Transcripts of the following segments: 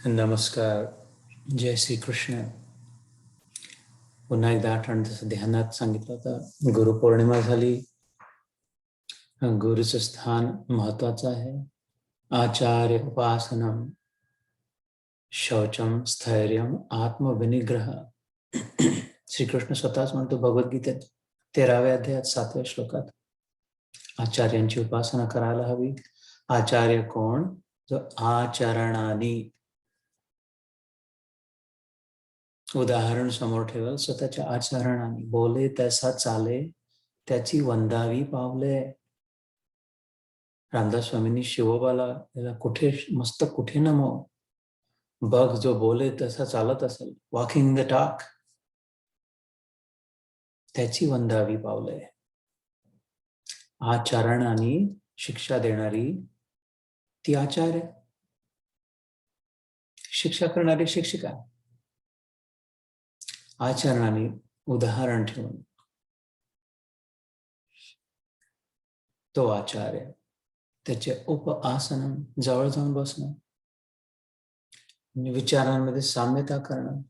नमस्कार. जय श्री कृष्ण. पुन्हा एकदा आठवण जसं ध्यानात सांगितलं होतं, गुरुपौर्णिमा झाली. गुरुचं स्थान महत्वाचं आहे. आचार्य उपासनम शौचम स्थैर्यम आत्मविनिग्रह. श्रीकृष्ण स्वतःच म्हणतो भगवद्गीतेत 13व्या अध्यायात 7व्या श्लोकात, आचार्यांची उपासना करायला हवी. आचार्य कोण? जो आचरणानी, उदाहरण समोर ठेवल, स्वतःच्या आचरणाने बोले तैसा चाले, त्याची वंदावी पावले. रामदास स्वामींनी शिवबाला याला कुठे मस्त कुठे नमो, बघ जो बोले तसा चालत असेल, वॉकिंग द टॉक, त्याची वंदावी पावले. आचरणाने शिक्षा देणारी ती आचार्य, शिक्षा करणारी शिक्षिका. आचरणाने उदाहरण ठेवून तो आचार्य, त्याचे उपआसन, जवळ जाऊन बसणं, विचारांमध्ये साम्यता करणं,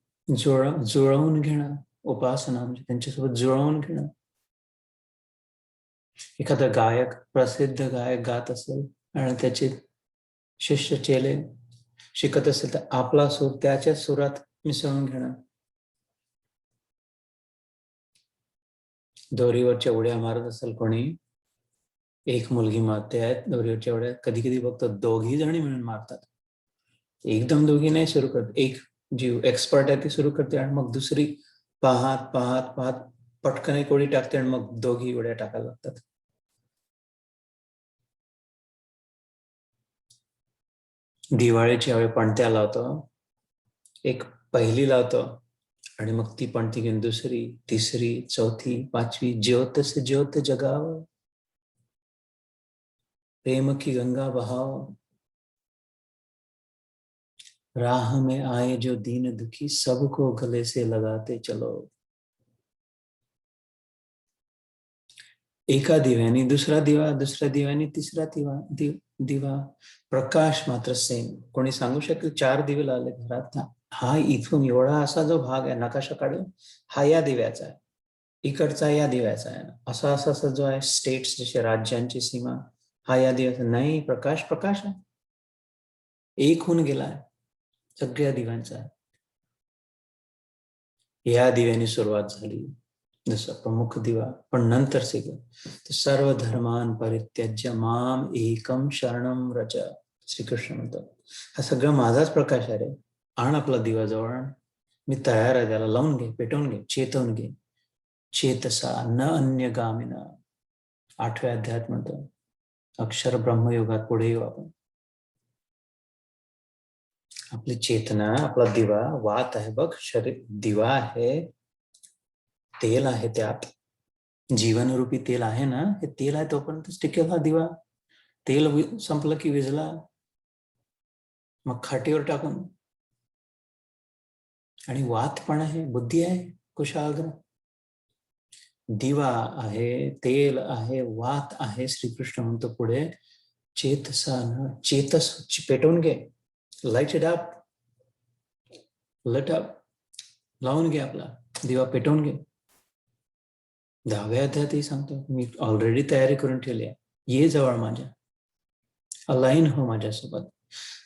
जुळवून घेणं. उपासना म्हणजे त्यांच्यासोबत जुळवून घेणं. एखादा गायक, प्रसिद्ध गायक गात असेल आणि त्याचे शिष्य चेले शिकत असेल तर आपला सूर त्याच्या सुरात मिसळून घेणं. दोरीवरच्या उड्या मारत असेल कोणी, एक मुलगी मारते आहेत दोरीवरच्या उड्या, कधी कधी बघतो दोघी जणी मिळून मारतात. एकदम दोघी नाही सुरू करत, एक जी एक्सपर्ट आहे ती सुरू करते आणि मग दुसरी पाहत पाहत पाहत पटकन एक उडी टाकते आणि मग दोघी उड्या टाकायला लागतात. दिवाळीच्या वेळी पणत्या लावतो, एक पहिली लावतो आणि मग ती पणती घेऊन दुसरी, तिसरी, चौथी, पाचवी, ज्योत से ज्योत जगाव, प्रेम की गंगा बहाव, राह में आए जो दीन दुखी, सबको गले से लगाते चलो. एका दिव्याने दुसरा दिवा, दुसऱ्या दिव्याने तिसरा दिवा, प्रकाश मात्र सेम. कोणी सांगू शकेल 4 दिवे लावले घरात, हा इथून एवढा असा जो भाग आहे नकाशा काढून, हा या दिव्याचा आहे, इकडचा या दिव्याचा आहे, असा असा जो आहे स्टेट्स जसे राज्यांची सीमा, हा या दिव्याचा नाही. प्रकाश प्रकाश आहे, एक होऊन गेलाय सगळ्या दिव्यांचा. या दिव्याने सुरुवात झाली जसं प्रमुख दिवा, पण नंतर सर्व धर्मान परित्यज्य माम एकम शरणम व्रज. श्रीकृष्ण म्हणतात हा सगळा माझाच प्रकाश आहे रे, आण आपला दिवा जवळ, मी तयार आहे, त्याला लावून घे, पेटवून घे, चेतवून घे. चेतसा न अन्य गामिना, 8व्या अध्यायात म्हणतो. अक्षर ब्रह्मयुगात पुढे येऊ आपण. आपली चेतना, आपला दिवा, वात आहे बघ, शरीर दिवा आहे, तेल आहे, त्यात जीवनरूपी तेल आहे ना, हे तेल आहे तोपर्यंत टिकेल हा दिवा. तेल संपलं की विझला, मग खाटीवर टाकून. आणि वात पण आहे, बुद्धी आहे कुशाग्र, दिवा आहे, तेल आहे, वात आहे. श्रीकृष्ण म्हणतो पुढे, चेतसा न, चेतस पेटवून घे, लाईट इट अप, लट अप, लावून घे आपला दिवा, पेटवून घे. 10व्या अध्यायातही सांगतो, मी ऑलरेडी तयारी करून ठेवली आहे, ये जवळ माझ्या, अलाईन हो माझ्यासोबत,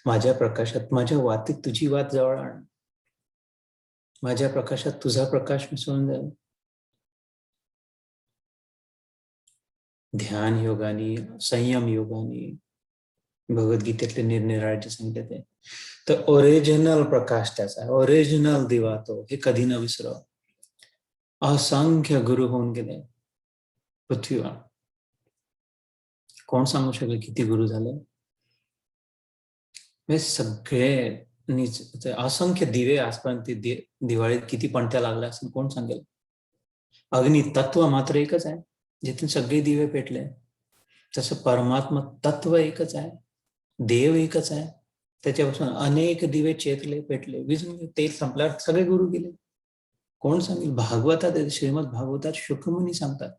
माझ्या प्रकाशात, माझ्या वातीत तुझी वात जवळ आण, माझ्या प्रकाशात तुझा प्रकाश मिसळून जाईल. ध्यान योगानी, संयम योगानी, भगवद्गीतेतले निरनिराळे जे सांगितले ते, तर ओरिजिनल प्रकाश त्याचा आहे, ओरिजिनल दिवा तो, हे कधी न विसरो. असंख्य गुरु होऊन गेले पृथ्वीवर, कोण सांगू शकेल किती गुरु झाले? सगळे असंख्य दिवे, आजपर्यंत दिवाळीत किती पणत्या लागल्या असं कोण सांगेल? अग्नी तत्व मात्र एकच आहे, जिथून सगळे दिवे पेटले. तसं परमात्मा तत्व एकच आहे, देव एकच आहे, त्याच्यापासून अनेक दिवे चेतले, पेटले, विजून तेल संपल्यावर सगळे गुरु गेले. कोण सांगेल? भागवतात, श्रीमद भागवतात शुकमुनी सांगतात,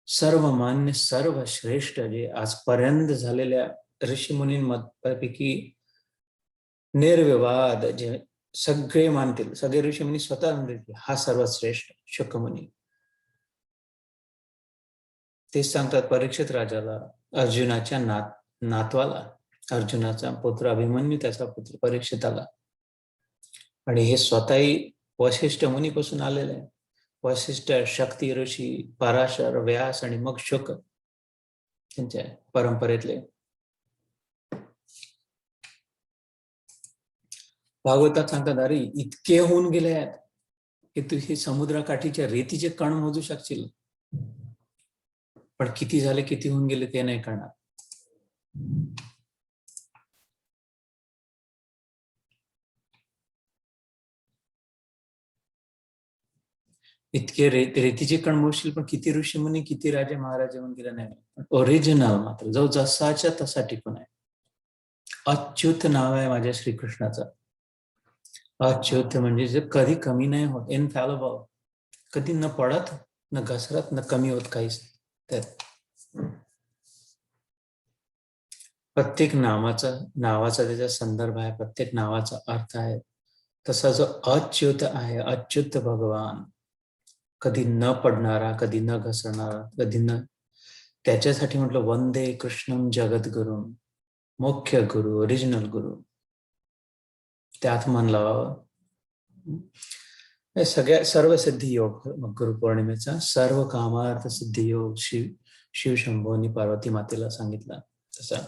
सर्वमान्य सर्व श्रेष्ठ जे आजपर्यंत झालेल्या ऋषीमुनींपैकी निर्विवाद, जे सगळे मानतील, सगळे ऋषीमुनी स्वतः म्हणतील हा सर्वश्रेष्ठ शुकमुनी. तेच सांगतात परीक्षित राजाला, अर्जुनाच्या नातवाला, अर्जुनाचा पुत्र अभिमन्यू त्याचा पुत्र परीक्षिताला. आणि हे स्वतःही वशिष्ठ मुनीपासून आलेले आहे. वशिष्ठ, शक्ती ऋषी, पराशर, व्यास आणि मग शुक त्यांच्या परंपरेतले. भागवतात सांगतात, अरे इतके होऊन गेले आहेत की तू हे समुद्रकाठीच्या रेतीचे कण मोजू शकशील, पण किती झाले, किती होऊन गेले ते नाही कळणार. इतके रेतीचे कण मोजशील, पण किती ऋषीमुनी, किती राजे महाराज होऊन गेले नाही. ओरिजिनल मात्र जो जसाच्या तसा टिकून आहे. अच्युत नाव आहे माझ्या श्रीकृष्णाचं. अच्युत म्हणजे जे कधी कमी नाही होत, इनफॅलेबल, कधी न पडत, न घसरत, न कमी होत काहीच. त्यात प्रत्येक नावाचा त्याचा संदर्भ आहे, प्रत्येक नावाचा अर्थ आहे. तसा जो अच्युत आहे, अच्युत भगवान, कधी न पडणारा, कधी न घसरणारा, कधी न, त्याच्यासाठी म्हटलं वंदे कृष्णम जगद्गुरु, मुख्य गुरु, ओरिजिनल गुरु. त्यात मन लावावं. सगळ्या सर्व सिद्धी योग गुरुपौर्णिमेचा, सर्व कामार्थ सिद्धी योग शिव शंभोनी पार्वती मातेला सांगितला तसा.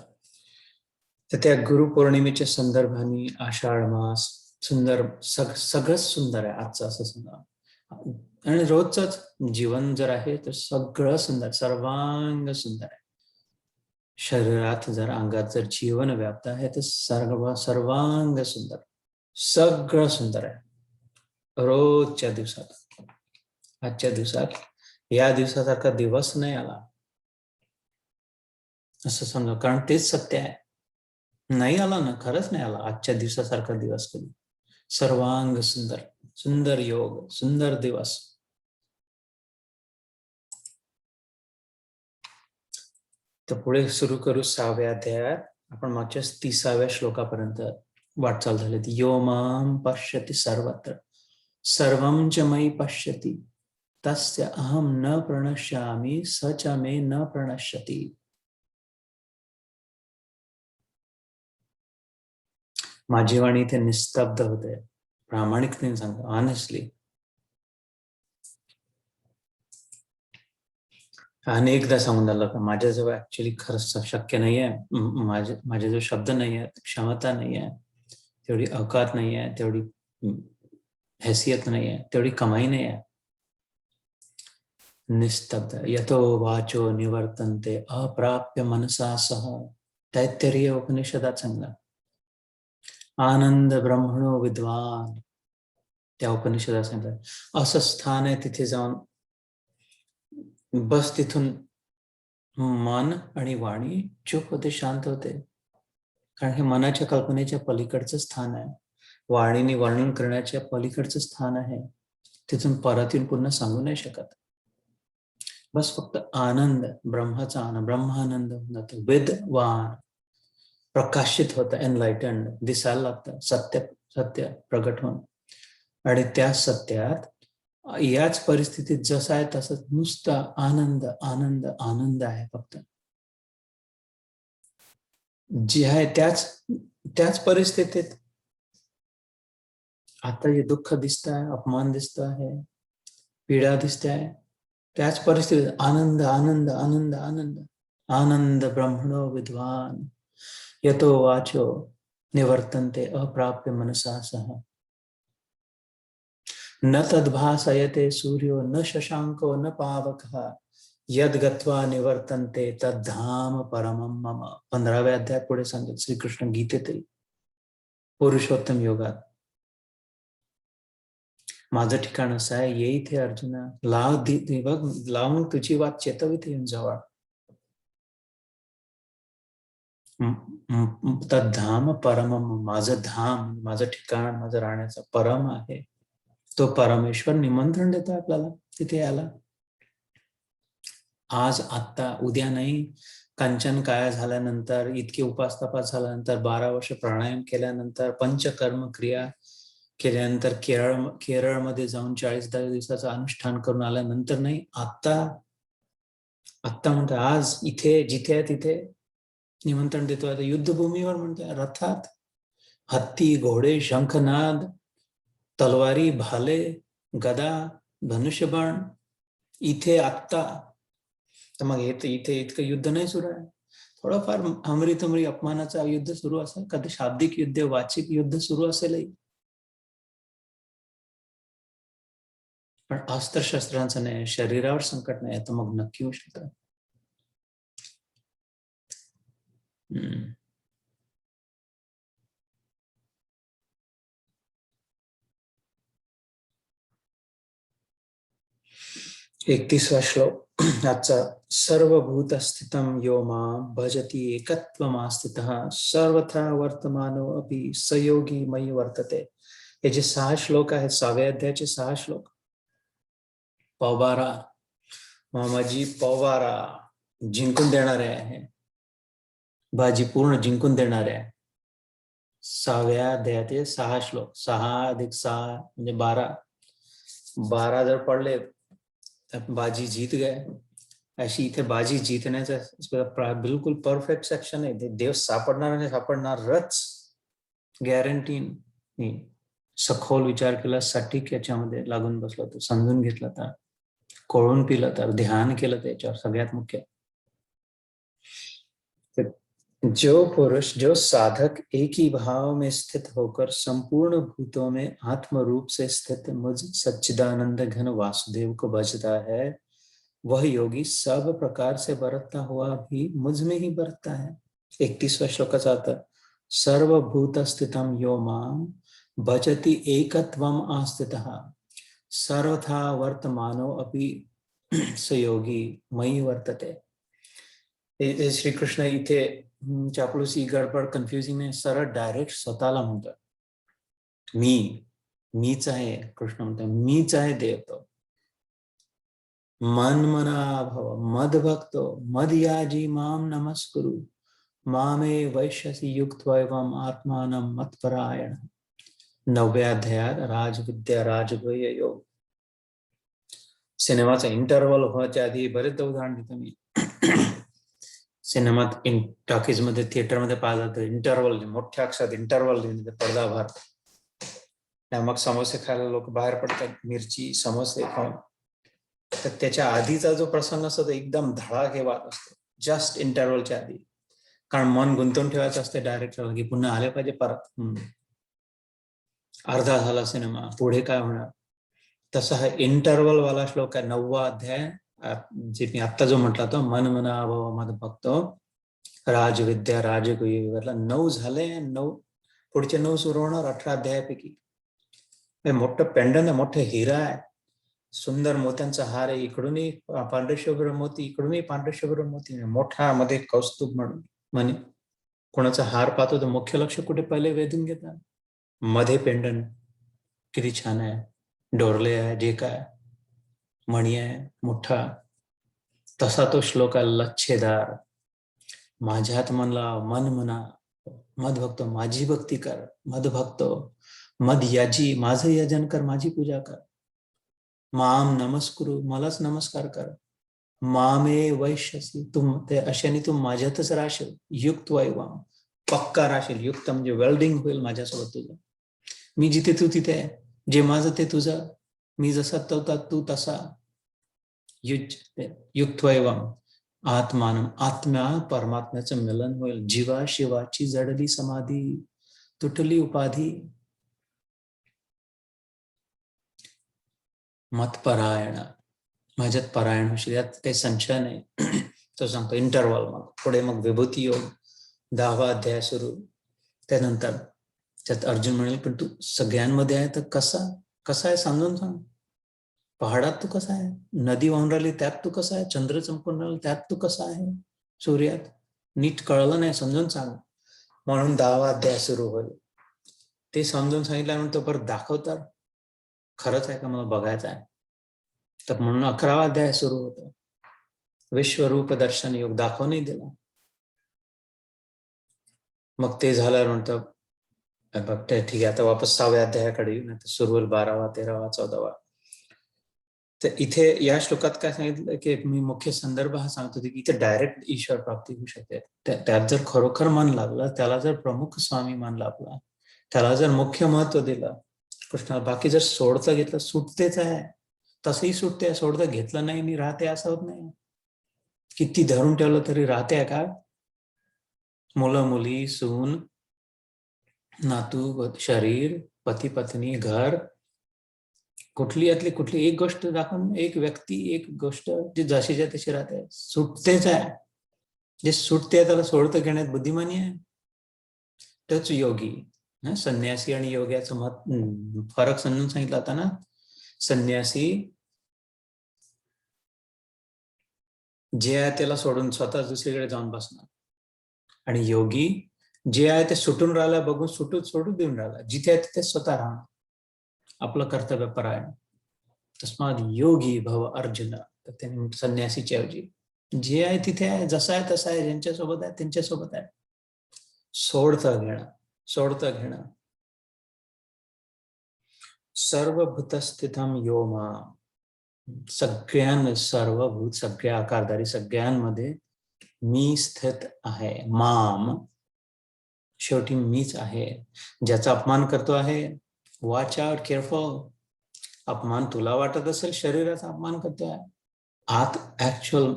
तर त्या गुरुपौर्णिमेच्या संदर्भाने आषाढ मास सुंदर, सगळंच सुंदर आहे आजचं, असं समजा. आणि रोजच जीवन जर आहे तर सगळं सुंदर, सर्वांग सुंदर आहे. शरीरात जर, अंगात जर जीवन व्याप्त आहे तर सर्वांग सुंदर, सगळं सुंदर आहे. रोजच्या दिवसात, आजच्या दिवसात, या दिवसासारखा दिवस नाही आला असं समजा, कारण तेच सत्य आहे. नाही आला ना, खरंच नाही आला आजच्या दिवसासारखा दिवस कधी. सर्वांग सुंदर, सुंदर योग, सुंदर दिवस. तर पुढे सुरू करू 6व्या अध्यायात. आपण मागच्या 30व्या श्लोकापर्यंत वाटचाल झाली. यो मां पश्यति सर्वत्र सर्वं च मयि पश्यति तस्य अहं न प्रणश्यामि स च मे न प्रणश्यति. माझी वाणी इथे निस्तब्ध होते, प्रामाणिकतेने सांगतो, ऑनेस्टली. अनेकदा सांगून झालं का माझ्याजवळ ऍक्च्युली खरंच शक्य नाहीये, माझ्याजवळ शब्द नाही आहे, क्षमता नाही आहे, तेवढी अवकात नाही आहे, तेवढी हैसियत नाही आहे, तेवढी कमाई नाही आहे. निस्तब्ध. यतो वाचो निवर्तन्ते अप्राप्य मनसा सह. तैत्तरीय उपनिषदात सांगला. आनंद ब्रह्मणो विद्वान, त्या उपनिषदात सांगतात. असं स्थान आहे तिथे जाऊन बस, तिथून मन आणि वाणी चूप होते, शांत होते. कारण हे मनाच्या कल्पनेच्या पलीकडचं स्थान आहे, वाणीने वर्णन करण्याच्या पलीकडचं स्थान आहे. तिथून परत येऊन पुन्हा सांगू नाही शकत. बस फक्त आनंद, ब्रह्माचा आनंद, ब्रह्मानंद होतो. विद्वान, प्रकाशित होतं, एनलाइटन्ड, दिसायला लागतं, सत्य प्रगट होऊन. आणि त्या सत्यात, याच परिस्थितीत जसं आहे तसंच नुसता आनंद आनंद आनंद आहे फक्त. जे आहे त्याच परिस्थितीत आता हे दुःख दिसत आहे, अपमान दिसत आहे, पीडा दिसते आहे, त्याच परिस्थितीत आनंद आनंद आनंद आनंद आनंद ब्रह्मणो विद्वान यतो वाचो निवर्तन्ते अप्राप्य मनसा सह. न तद्भासयते सूर्यो न शशांको न पावकः यद गत्वा निवर्तन्ते तद्धाम परमं मम. 15व्या अध्यायात पुढे सांगत श्रीकृष्ण गीतेतील पुरुषोत्तम योगात. माझं ठिकाण असं आहे, ये इथे अर्जुना, लावून तुझी वाट चेतवित येऊन जवळ. तद्धाम परमम, माझं धाम, माझं ठिकाण, माझं राहण्याचं परम आहे. तो परमेश्वर निमंत्रण देतो आपल्याला तिथे यायला. आज, आत्ता, उद्या नाही, कांचन काय झाल्यानंतर, इतके उपास तपास झाल्यानंतर, 12 वर्ष प्राणायाम केल्यानंतर, पंचकर्म क्रिया केल्यानंतर, केरळमध्ये जाऊन 40 दिवसाचं अनुष्ठान करून आल्यानंतर नाही, आत्ता म्हणतो आज इथे जिथे आहे तिथे निमंत्रण देतो. आता युद्धभूमीवर म्हणतोय, रथात हत्ती, घोडे, शंखनाद, तलवारी, भाले, गदा, धनुष्यबाण, इथे आत्ता. तर मग इथे इतकं युद्ध नाही सुरू आहे. थोडंफार हमरी अपमानाचं युद्ध सुरू असेल, कधी शाब्दिक युद्ध, वाचिक युद्ध सुरू असेलही, पण अस्त्रशस्त्रांचं नाही, शरीरावर संकट नाही, तर मग नक्की होऊ शकतं. हम्म. 31वा श्लोक आजचा. सर्वभूत स्थितं यो मां भजति एकत्वमास्थितः सर्वथा वर्तमानो अपि सयोगी मयि वर्तते. हे जे 6 श्लोक आहेत, 6व्या अध्यायाचे 6 श्लोक. पवारा, मामाजी पवारा जिंकून देणारे आहे, बाजी पूर्ण जिंकून देणारे आहे. 6व्या अध्यायाचे 6 श्लोक, 6 अधिक 6 म्हणजे 12 जर पडले बाजी जीत गए. अशी इथे बाजी जीतण्याचा बिलकुल परफेक्ट सेक्शन आहे. देव सापडणार आणि सापडणारच, गॅरंटी. सखोल विचार केला, सटीक याच्यामध्ये लागून बसला, तो समजून घेतला, तर कोळून पिलं, तर ध्यान केलं त्याच्यावर, सगळ्यात मुख्य. जो पुरुष, जो साधक एक ही भाव में स्थित होकर संपूर्ण भूतों में आत्म रूप से स्थित मुझ सच्चिदानंद घन वासुदेव को भजता है, वह योगी सब प्रकार से बरतता हुआ भी मुझ में ही बरतता है. 31वां श्लोकाचा अर्थ. सर्वभूत स्थितम यो मां भजति एकत्वम आस्थितः सर्वथा वर्तमानो अपि सयोगी मयि वर्तते. श्री कृष्ण इथे चापलूसी, गडबड, कन्फ्युजिंग नाही, सरळ डायरेक्ट स्वतःला म्हणतात, मीच आहे. कृष्ण म्हणतात मीच आहे देव. तो मन्मना भव मदभक्तो मदयाजी माम नमस्कुरु मामे वैश्यसी युक्त्वैवम आत्मानं मत्परायण. 9व्या अध्यायात राजविद्या राजगुह्य योग. सिनेमाचा इंटरव्हल व्हायच्या आधी बरेच उदाहरण देतो मी. सिनेमात टॉकीज मध्ये, थिएटर मध्ये पाहिलं तर इंटरव्हल, मोठ्या अक्षरात इंटरव्हल लिहिणे, पडदा भार. मग समोसे खायला लोक बाहेर पडतात, मिरची समोसे खाऊन. तर त्याच्या आधीचा जो प्रसंग असतो तो एकदम धडाकेबाज असतो, जस्ट इंटरव्हलच्या आधी. कारण मन गुंतवून ठेवायचं असते डायरेक्टरला, की पुन्हा आले पाहिजे परत. अर्धा झाला सिनेमा, पुढे काय होणार. तसा हा इंटरव्हल वाला श्लोक आहे, 9वा अध्याय, जे मी आत्ता जो म्हटला तो, मन मना भव मद भक्तो राजविद्या राजगुह्य. 9 झाले, 9 पुढचे 9 सुरू होणार 18 अध्यायापैकी. मोठं पेंडन आहे, मोठं हिरा आहे, सुंदर मोत्यांचा हार आहे, इकडूनही पांढरे शुभ्र मोती, इकडूनही पांढरे शुभ्र मोती, मोठा मध्ये कौस्तुभ म्हणून. म्हणे कोणाचा हार पाहतो तर मुख्य लक्ष कुठे पहिले वेधून घेतात, मध्ये पेंडन किती छान आहे, डोरले आहे, जे काय मणी आहे मोठा. तसा तो श्लोक आहे, लच्छेदार. माझ्यात म्हणला मन म्हणा, मद भक्तो माझी भक्ती कर, मद भक्तो मद याजी माझं यजन कर, माझी पूजा कर. माम नमस्कुरु मलाच नमस्कार कर. मामे वैश्यसी तुम, ते अशाने तू माझ्यातच राहशील. युक्त वैवाम पक्का राहशील. युक्त म्हणजे वेल्डिंग होईल माझ्यासोबत तुझं. मी जिथे तू तिथे आहे, जे माझं ते तुझं, मी जसा तू तसा. युक्त वैवाम आत्मान, आत्म्या परमात्म्याचं मिलन होईल. जीवा शिवाची जडली समाधी, तुटली उपाधी. मतपरायण, माझ्यात परायण होशील, यात काही संशय नाही. तो सांगतो इंटरव्हल. मग पुढे मग विभूती योग, 10वा अध्याय सुरू. त्यानंतर त्यात अर्जुन म्हणेल, पण तू सगळ्यांमध्ये आहे तर कसा आहे समजून सांग. पहाडात तू कसा आहे, नदी वाहून राहिली त्यात तू कसा आहे, चंद्र चमकून राहिला त्यात तू कसा आहे, सूर्यात. नीट कळलं नाही, समजून सांग. म्हणून 10वा अध्याय सुरू होईल. ते समजून सांगितल्यानंतर परत दाखवतात, खरंच आहे का मला बघायचं आहे. तर म्हणून 11वा अध्याय सुरू होतो, विश्वरूप दर्शन योग. दाखव नाही दिला, मग ते झाल्यावर म्हणतं बघ ठीक आहे, आता वापस 6व्या अध्यायाकडे येऊ, तर सुरू होईल 12वा 13वा 14वा. तर इथे या श्लोकात काय सांगितलं की मी मुख्य संदर्भ हा सांगतो की इथे डायरेक्ट ईश्वर प्राप्ती होऊ शकते. त्यात जर खरोखर मन लागलं, त्याला जर प्रमुख स्वामी मन लाभला, त्याला जर मुख्य महत्व दिलं कृष्णाला, बाकी जर सोडतं घेतलं सुटतेच आहे, तसंही सुटते. सोडतं घेतलं नाही आणि राहते असं होत नाही. किती धरून ठेवलं तरी राहते का? मुलं मुली, सून नातू, शरीर, पती पत्नी, घर, कुठली यातली कुठली एक गोष्ट दाखवून, एक व्यक्ती, एक गोष्ट जी जशीच्या तशी राहते, सुटतेच आहे. जे सुटते त्याला सोडतं घेण्यात बुद्धिमानी आहे. तोच योगी. संन्यासी आणि योग्याचं फरक समजून सांगितला होता ना. संन्यासी जे आहे त्याला सोडून स्वतः दुसरीकडे जाऊन बसणार, आणि योगी जे आहे ते सुटून राहिला बघून सोडून देऊन राहिला, जिथे आहे तिथे स्वतः राहणार, आपलं कर्तव्य परायण. तस्मात योगी भव अर्जुन. तर त्यांनी संन्यासीच्या ऐवजी जे आहे तिथे आहे, जसं आहे तसं आहे, ज्यांच्यासोबत आहे त्यांच्यासोबत आहे. सोडतं घेणं. सर्वभूतस्थितम यो माम. सर्वभूत, सगळ्या आकारधारी सगळ्यांमध्ये मी स्थित आहे. माम, शेवटी मीच आहे. ज्याचा अपमान करतो आहे, वॉच आउट, केअरफुल. अपमान तुला वाटत असेल शरीराचा अपमान करतोय, आत ऍक्च्युअल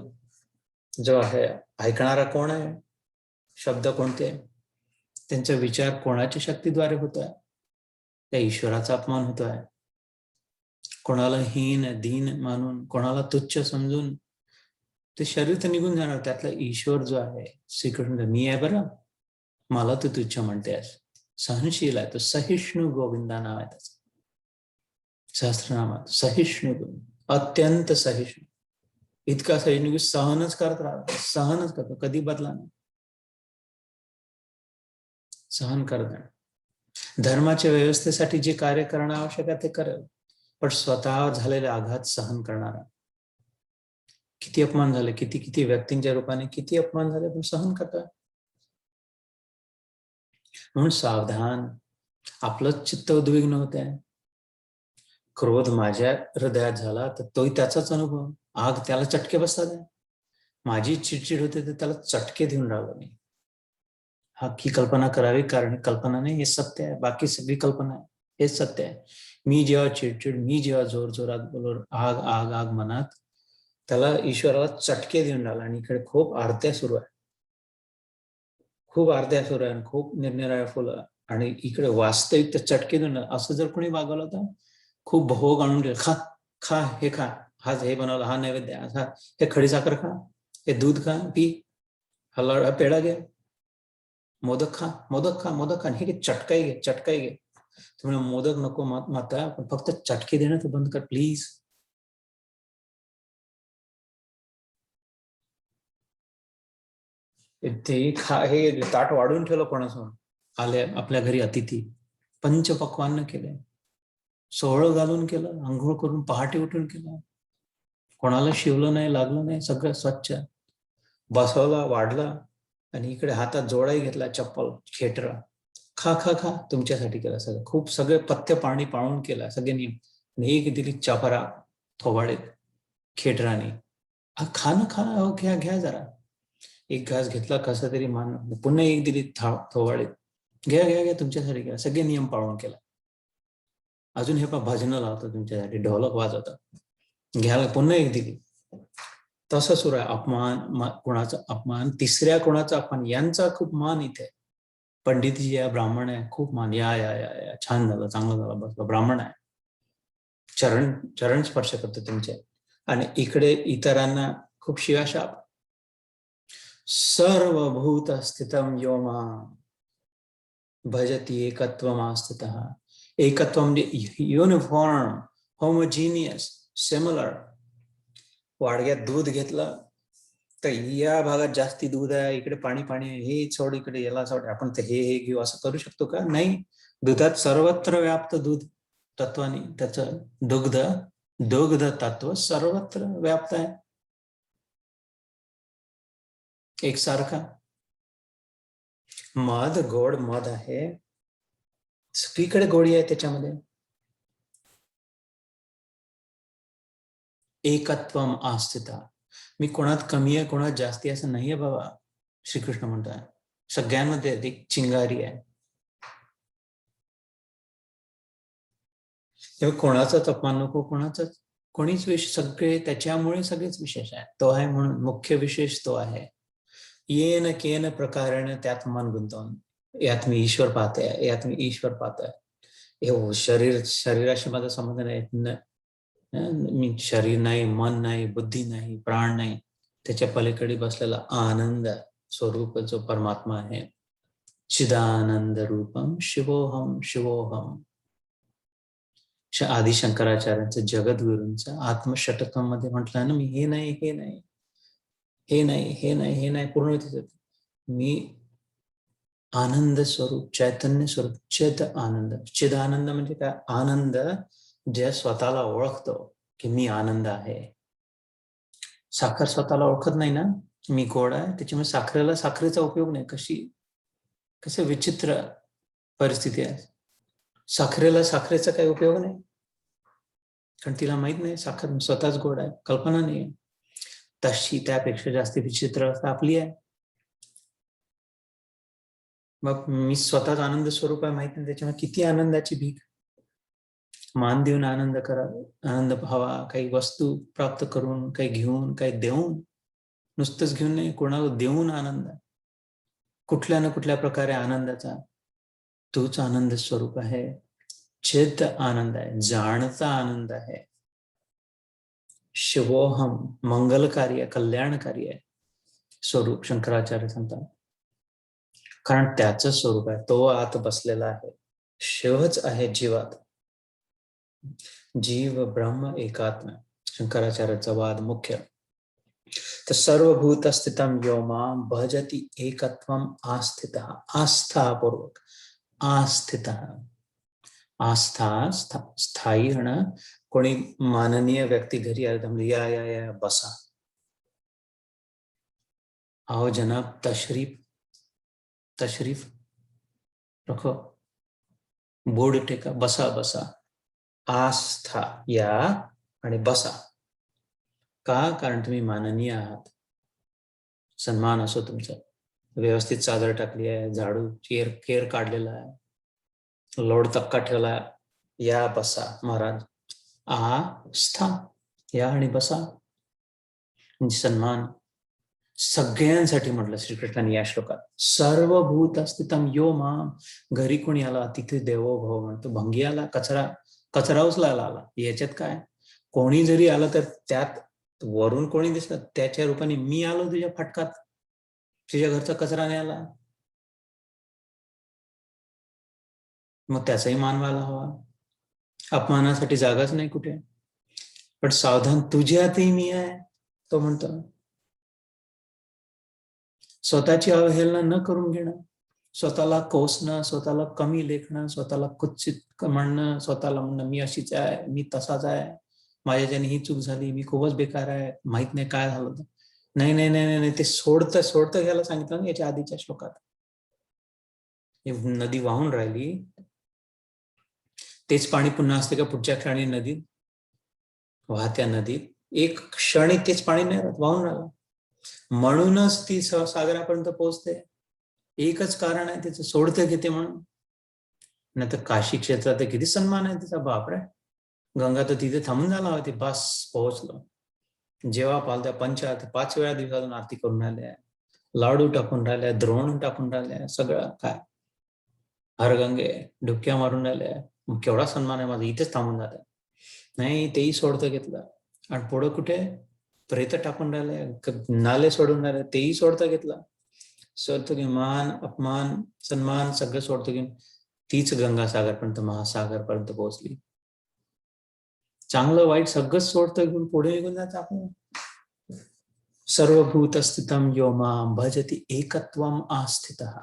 जो आहे ऐकणारा कोण आहे, शब्द कोणते, त्यांचा विचार कोणाच्या शक्तीद्वारे होतोय, त्या ईश्वराचा अपमान होतोय. कोणाला हीन दीन मानून, कोणाला तुच्छ समजून ते शरीर तर निघून जाणार. त्यातला ईश्वर जो आहे श्रीकृष्ण, मी आहे बरं, मला तू तुच्छ म्हणतेस. सहनशील आहे तो, सहिष्णू गोविंदा नाव आहे त्याचं सहस्त्रनामात. सहिष्णू, अत्यंत सहिष्णू. इतका सहिष्णू की सहनच करत राहतो, सहनच करतो, कधी बदला नाही, सहन करत. धर्माच्या व्यवस्थेसाठी जे कार्य करणं आवश्यक आहे ते करेल, पण स्वतःवर झालेले आघात सहन करणारा. किती अपमान झाले, किती व्यक्तींच्या रूपाने किती अपमान झाले, पण सहन करतोय. म्हणून सावधान, आपलंच चित्त उद्विग्न होत आहे. क्रोध माझ्या हृदयात झाला तर तोही त्याचाच अनुभव. आग त्याला चटके बसतात आहे. माझी चिडचिड होते तर त्याला चटके देऊन राहिलो मी. हा की कल्पना करावी, कारण कल्पना नाही, हे सत्य आहे. बाकी सगळी कल्पना आहे, हेच सत्य आहे. मी जेव्हा चिडचिड, मी जेव्हा जोर जोरात बोलून आग आग आग मनात, त्याला ईश्वराला चटके देऊन राहिला. आणि इकडे खूप आरत्या सुरू आहे, खूप निरनिराळ्या फुलं, आणि इकडे वास्तविक ते चटके देऊन. असं जर कोणी वागवलं तर खूप भोग आणून ठेवलं, खा खा, हे खा, आज हे बनवलं, हा नैवेद्य, हे खडी साखर खा, हे दूध खा, पी, हा पेढा घे, मोदक खा, हे चटकाई घे. तुम्ही मोदक नको माता, पण फक्त चटके देणं तर बंद कर प्लीज. ते हे ताट वाढून ठेवलं कोणासमोर आले, आपल्या घरी अतिथी, पंचपक्वान्न केले, सोहळं घालून केलं, आंघोळ करून पहाटे उठून केलं, कोणाला शिवलं नाही, लागलं नाही, सगळं स्वच्छ बसवला, वाढला, आणि इकडे हातात जोडाही घेतला, चप्पल, खेटर, खा खा खा, तुमच्यासाठी केलं सगळं. खूप सगळे पथ्य पाणी पाळून केलं, सगळे नियम. एक दिली चापरा थोबाडे खेटराने, खाणं हो, घ्या जरा. एक घास घेतला कसा तरी मान, पुन्हा एक दिली थोबाडे, घ्या तुमच्यासाठी केला, सगळे नियम पाळून केला. अजून हे पण भजनं लावतं तुमच्यासाठी, ढोलक वाजवतात, घ्यायला पुन्हा एक दिली. तसं सुरू आहे. अपमान, कोणाचा अपमान, तिसऱ्या कोणाचा अपमान, यांचा खूप मान इथे. पंडितजी या, ब्राह्मण आहे, खूप मान, या छान झालं, चांगलं झालं, बस ब्राह्मण आहे, चरण स्पर्श करतो तुमचे. आणि इकडे इतरांना खूप शिवाशाप. सर्वभूत स्थितम यो माम भजती एकत्वमास्थितः. एकत्व म्हणजे युनिफॉर्म, होमोजिनियस, सिमिलर. वाडग्यात दूध घेतलं तर या भागात जास्ती दूध आहे, इकडे पाणी आहे, हे सोड, इकडे याला सोड, आपण ते हे घेऊ, असं करू शकतो का? नाही. दुधात सर्वत्र व्याप्त दूध तत्वाने, त्याचं दुग्ध तत्व सर्वत्र व्याप्त आहे, एकसारखा. मध, गोड मध आहे, सगळीकडे गोडी आहे त्याच्यामध्ये. एकत्वम आस्थिता, मी कोणात कमी आहे कोणात जास्ती असं नाहीये बाबा. श्रीकृष्ण म्हणतात सगळ्यांमध्ये एक चिंगारी आहे. तेव्हा कोणाचाच अपमान नको, कोणाचाच कोणीच विशेष, सगळे त्याच्यामुळे सगळेच विशेष आहे. तो आहे म्हणून मुख्य विशेष तो आहे. येन केन प्रकारेण त्यात मन गुंतवून, यात मी ईश्वर पाहते, यात मी ईश्वर पाहतोय. हे शरीराशी माझा संबंध नाही. मी शरीर नाही, मन नाही, बुद्धी नाही, प्राण नाही, त्याच्या पलीकडे बसलेला आनंद स्वरूप जो परमात्मा आहे. चिदानंद रूपम शिवोहम शिवोहम. आदि शंकराचार्यांचं जगद्गुरूंचं आत्मषटकम मध्ये म्हटलं ना, मी हे नाही, हे नाही, हे नाही, हे नाही, हे नाही, पूर्ण मी आनंद स्वरूप, चैतन्य स्वरूप, चिद आनंद. चिद आनंद म्हणजे काय? आनंद जे स्वतःला ओळखतो की मी आनंद आहे. साखर स्वतःला ओळखत नाही ना, मी गोड आहे, त्याच्यामुळे साखरेला साखरेचा उपयोग नाही. कसं विचित्र परिस्थिती आहे. साखरेला साखरेचा काही उपयोग नाही, कारण तिला माहित नाही साखर स्वतःच गोड आहे, कल्पना नाही. तशी त्यापेक्षा जास्त विचित्र आपली आहे. मग मी स्वतःच आनंद स्वरूप आहे माहित नाही, त्याच्यामुळे किती आनंदाची भीक. मान देऊन आनंद करा, आनंद भावा, काही वस्तू प्राप्त करून, काही घेऊन, काही देऊन, नुसतंच घेऊन नाही, कोणाला देऊन आनंद, कुठल्या ना कुठल्या प्रकारे आनंदाचा तूच आनंद स्वरूप आहे. चिद आनंद आहे, जाणता आनंद आहे. शिवोहम, मंगलकारी आहे, कल्याणकारी आहे स्वरूप शंकराचार्य सांगतात. कारण त्याचं स्वरूप आहे, तो आत बसलेला आहे. शिवच आहे जीवात. जीव ब्रह्म एकात्म, शंकराचार्याचा वाद मुख्य. तर सर्वभूत स्थितम यो मां भजति एकत्वम आस्थितः. आस्थापूर्वक, आस्थितः, आस्था स्थायी होणं. कोणी माननीय व्यक्ती घरी आले, या या या बसा, आओ जनाब, तशरीफ तशरीफ रखो, बोर्ड टेका, बसा बसा. आस्था, या आणि बसा. का? कारण तुम्ही माननीय आहात, सन्मान असो तुमचा. व्यवस्थित चादर टाकली आहे, झाडू केर काढलेला आहे, लोड तक्का ठेवला, या बसा महाराज. आस्था, या आणि बसा, म्हणजे सन्मान. सगळ्यांसाठी म्हटलं श्रीकृष्णाने या श्लोकात. सर्वभूत स्थितम यो माम. घरी कोणी आला, तिथे देवो भव म्हणतो. भंगी आला, कचरा उचलायला आला, याच्यात काय? कोणी जरी आलं तर त्यात वरून कोणी दिसलं, त्याच्या रूपाने मी आलो तुझ्या फटकात, तुझ्या घरचा कचरा नाही आला, मग त्याचाही मान व्हायला हवा. अपमानासाठी जागाच नाही कुठे. पण सावधान, तुझ्यातही मी आहे, तो म्हणतो. स्वतःची अवहेलना न करून घेणं, स्वतःला कोसणं, स्वतःला कमी लेखणं, स्वतःला कुत्सित म्हणणं, स्वतःला म्हणणं मी अशीच आहे, मी तसाच आहे, माझ्याच्याने ही चूक झाली, मी खूपच बेकार आहे, माहित नाही काय झालं. नाही नाही नाही नाही, ते सोडतं घ्यायला सांगितलं ना याच्या आधीच्या श्लोकात. नदी वाहून राहिली, तेच पाणी पुन्हा असते का पुढच्या क्षणी नदीत? वाहत्या नदीत एक क्षणी तेच पाणी नाही राहत, वाहून राहिलं. म्हणूनच ती सागरापर्यंत पोहोचते. एकच कारण आहे तिचं, सोडतं घेते म्हणून. नाही तर काशी क्षेत्रात किती सन्मान आहे तिचा, बापरे. गंगा तर तिथे थांबून झाला होती, बस पोहोचलो. जेव्हा पालत्या पंचायत 5 वेळा दिवसातून आरती करून राहिल्या, लाडू टाकून राहिल्या, द्रोण टाकून राहिल्या, सगळं काय हरगंगे डुबक्या मारून राहिल्या. केवढा सन्मान आहे माझा, इथेच थांबून जात. नाही, तेही सोडतं घेतलं. आणि पुढं कुठे प्रेत टाकून राहिले, नाले सोडून राहिले, तेही सोडतं घेतलं. सोडतो घेऊन मान अपमान सन्मान सगळं सोडतो घेऊन तीच गंगासागरपर्यंत, महासागरपर्यंत पोहोचली. चांगलं वाईट सगळं सोडतं घेऊन पुढे निघून जायचं आपण. सर्वभूत स्थितम यो मां भजति एकत्वम आस्थितः.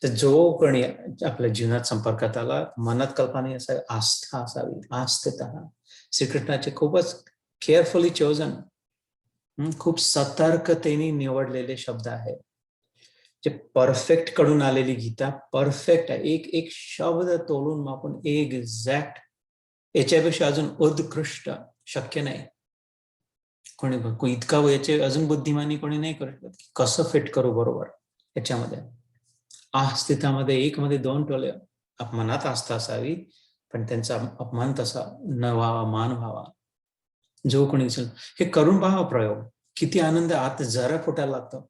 तर जो कोणी आपल्या जीवनात संपर्कात आला, मनात कल्पना असावी, आस्था असावी, आस्थितः. श्रीकृष्णाचे खूपच केअरफुली चोजन, खूप सतर्कतेने निवडलेले शब्द आहेत. जे परफेक्ट कडून आलेली गीता परफेक्ट आहे, एक एक शब्द तोलून मापून एक्झॅक्ट, याच्यापेक्षा अजून उत्कृष्ट शक्य नाही. कोणी इतका याचे अजून बुद्धिमानी कोणी नाही करू शकत, कसं फिट करू बरोबर याच्यामध्ये. अस्तित्वामध्ये एक मध्ये दोन टोले, अपमानात आस्था असावी पण त्यांचा अपमान तसा न व्हावा, मान व्हावा. जो कोणी दिसेल हे करून पहा प्रयोग, किती आनंद आत जरा फुटायला लागतो.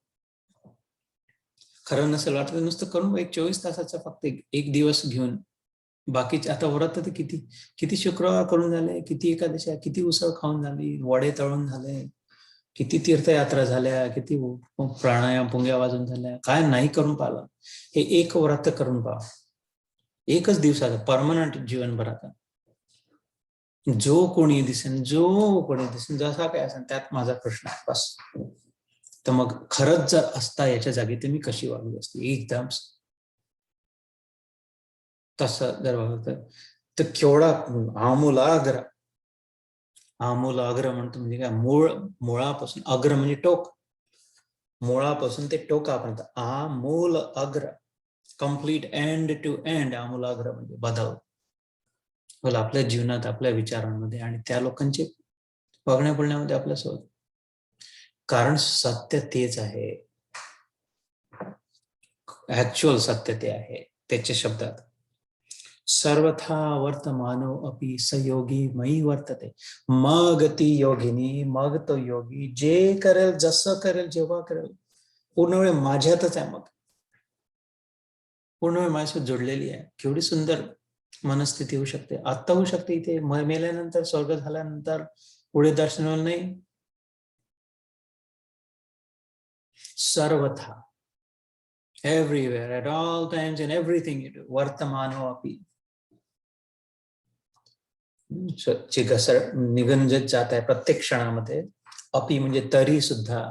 खरं नसेल वाटत नुसतं करून एक 24 तासाचा फक्त एक दिवस घेऊन, बाकीचे आता व्रत तर किती किती शुक्रवार करून झाले, किती एकादशी, किती उसळ खाऊन झाली, वडे तळून झाले, किती तीर्थयात्रा झाल्या, किती प्राणायाम पुंग्या वाजून झाल्या, काय नाही करून पाहिलं. हे एक व्रत करून पहा, एकच दिवसाचं परमनंट जीवनभराचा. जो कोणी दिसेल जसा काय असेल त्यात माझा प्रश्न आहे बस. तर मग खरंच जर असता याच्या जागी तर मी कशी वागली असती, एकदम तसं जर वागलं तर केवढा आमूलाग्र म्हणतो. म्हणजे काय, मुळापासून, अग्र म्हणजे टोक, मुळापासून ते टोकापर्यंत आमूल अग्र, कम्प्लीट एंड टू एंड आमूलाग्र म्हणजे बदल बोला आपल्या जीवनात, आपल्या विचारांमध्ये आणि त्या लोकांचे वागण्या बोलण्यामध्ये आपल्यासोबत. कारण सत्य तेच आहे, ऍक्च्युअल सत्य ते आहे. त्याच्या शब्दात सर्वथा वर्तमानो अपि सयोगी मयी वर्तते, मग ती योगिनी, मग तो योगी जे करेल, जसं करेल, जेव्हा करेल, पूर्ण वेळ माझ्यातच आहे. मग पूर्ण वेळ माझ्यासोबत जोडलेली आहे. केवढी सुंदर मनस्थिती होऊ शकते. आत्ता होऊ शकते, इथे मेल्यानंतर, स्वर्ग झाल्यानंतर, पुढे दर्शनाला नाही. सर्वथा, everywhere, at all times, in everything you do, वर्तमानो अपि, ची घसर निघून जात आहे प्रत्येक क्षणामध्ये. अपि म्हणजे तरी सुद्धा,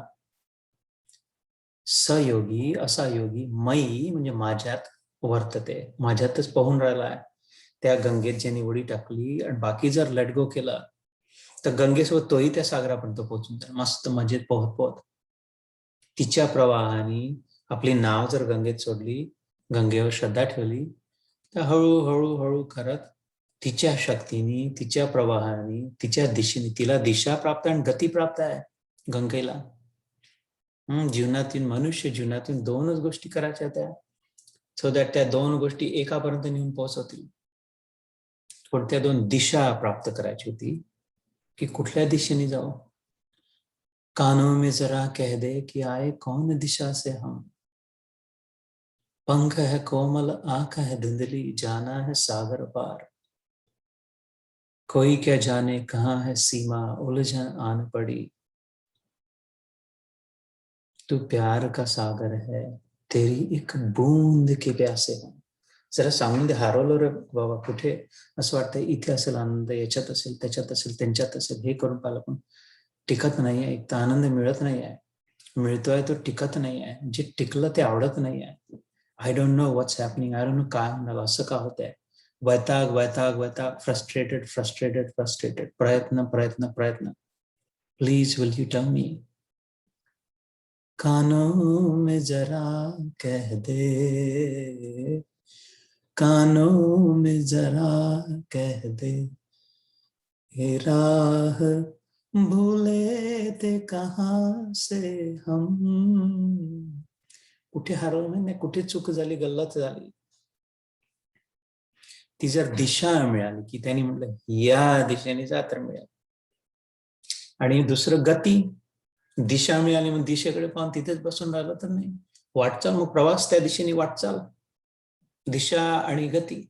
सयोगी असा योगी, मयी म्हणजे माझ्यात वर्तते, माझ्यातच पाहून राहिला आहे. त्या गंगेत ज्यांनी उडी टाकली आणि बाकी जर लेट गो केला तर गंगेसोबत तोही त्या सागरापर्यंत पोहोचून जाईल, मस्त मजेत पोहत पोहत. तिच्या प्रवाहाने आपली नाव जर गंगेत सोडली, गंगेवर श्रद्धा ठेवली, तर हळूहळू हळू करत तिच्या शक्तीने, तिच्या प्रवाहाने, तिच्या दिशेने, तिला दिशा प्राप्त आणि गती प्राप्त आहे गंगेला. जीवनातून, मनुष्य जीवनातून दोनच गोष्टी करायच्या त्या, सो दॅट त्या दोन गोष्टी एकापर्यंत नेऊन पोहोचवतील. कोणत्या दोन दिशा प्राप्त करायची होती, की कुठल्या दिशेने जाऊ. कानों में जरा कह दे कि आए कौन दिशा से हम, पंख है कोमल, आंख है धुंधली, जाना है सागर पार, कोई क्या जाने कहाँ है सीमा, उलझन आन पड़ी, तू प्यार का सागर है, तेरी एक बूंद के प्यासे हम. जरा सांगून दे, हरवलं रे बाबा कुठे, असं वाटतं इथे असेल आनंद, याच्यात असेल, त्याच्यात असेल, त्यांच्यात असेल. हे करून पाहिलं पण टिकत नाही आहे. एक तर आनंद मिळत नाही आहे, मिळतोय तो टिकत नाही आहे. जे टिकलं ते आवडत नाही आहे. I don't know what's happening, I don't know काय होणार, असं का होत आहे. वैताग वैताग वैताग, फ्रस्ट्रेटेड फ्रस्ट्रेटेड फ्रस्ट्रेटेड, प्रयत्न प्रयत्न प्रयत्न. Please will you tell me, कानों में जरा कह दे, कानों में जरा कह दे, ये राह भूले थे कहाँ से हम. कुठे हरवलं नाही, कुठे चूक झाली, गल्लत झाली. ती जर दिशा मिळाली, की त्यांनी म्हटलं या दिशेने जा तर मिळाली. आणि दुसरं गती, दिशा मिळाली मग दिशेकडे पाहून तिथेच बसून राहिलं तर नाही. वाटचाल, मग प्रवास त्या दिशेने वाटचाल. दिशा आणि गती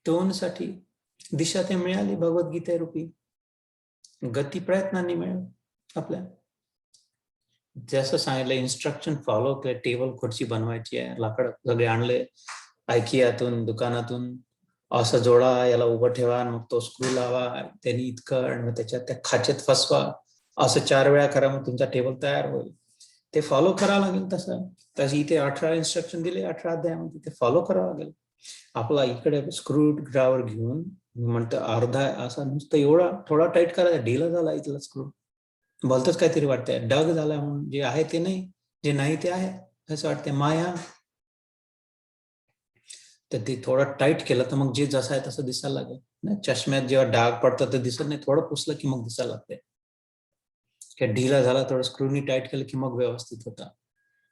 दोन साठी दिशा ते मिळाली भगवद्गीते रूपी, गती प्रयत्नांनी मिळेल आपल्या. जसं सांगितलं इन्स्ट्रक्शन फॉलो केलं, टेबल खुर्ची बनवायची आहे, लाकड सगळे आणले आयकियातून, दुकानातून, असं जोडा, याला उभं ठेवा, मग तो स्क्रू लावा, त्यांनी इतकं, आणि मग त्याच्यात त्या खाचेत फसवा, असं 4 वेळा करा, मग तुमचा टेबल तयार होईल. ते फॉलो करावं लागेल. तसं इथे 18 इन्स्ट्रक्शन दिले 18 अध्यायामध्ये, ते फॉलो करावं लागेल. आपला इकडे स्क्रू ड्रायव्हर घेऊन म्हणतं अर्धा असा नुसतं एवढा थोडा टाईट करायचा, ढिला झाला इथला स्क्रू, भलतंच काहीतरी वाटतंय, डग झाला म्हणून. जे आहे ते नाही, जे नाही ते आहे, असं वाटते माया. तर ते थोडं टाईट केलं तर मग जे जसं आहे तसं दिसायला लागेल ना. चष्म्यात जेव्हा डाग पडतात तर दिसत नाही, थोडं पुसलं की मग दिसायला लागते. किंवा ढिला झाला थोडं स्क्रूनी टाईट केलं की मग व्यवस्थित होता.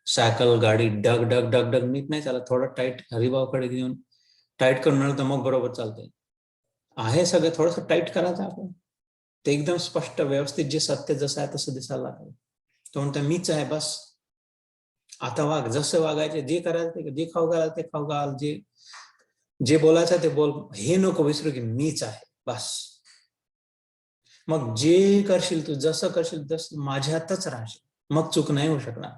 सायकल गाडी डग डग डग डग नीट नाही चालत, थोडं टाईट हरिभाऊकडे घेऊन टाईट करून आणलं तर मग बरोबर चालते. आहे सगळं थोडंसं टाईट करायचं आपण, ते एकदम स्पष्ट व्यवस्थित जे सत्य जसं आहे तसं दिसायला लागेल. तो म्हणतो मीच आहे बस, आता वाग, जसं वागायचे, जे करायचं ते, जे खाऊ घाल ते खाऊ घाल, जे बोलायचं ते बोल, हे नको विसरू की मीच आहे बस. मग जे करशील तू, जसं करशील तसं माझ्यातच राहशील, मग चूक नाही होऊ शकणार.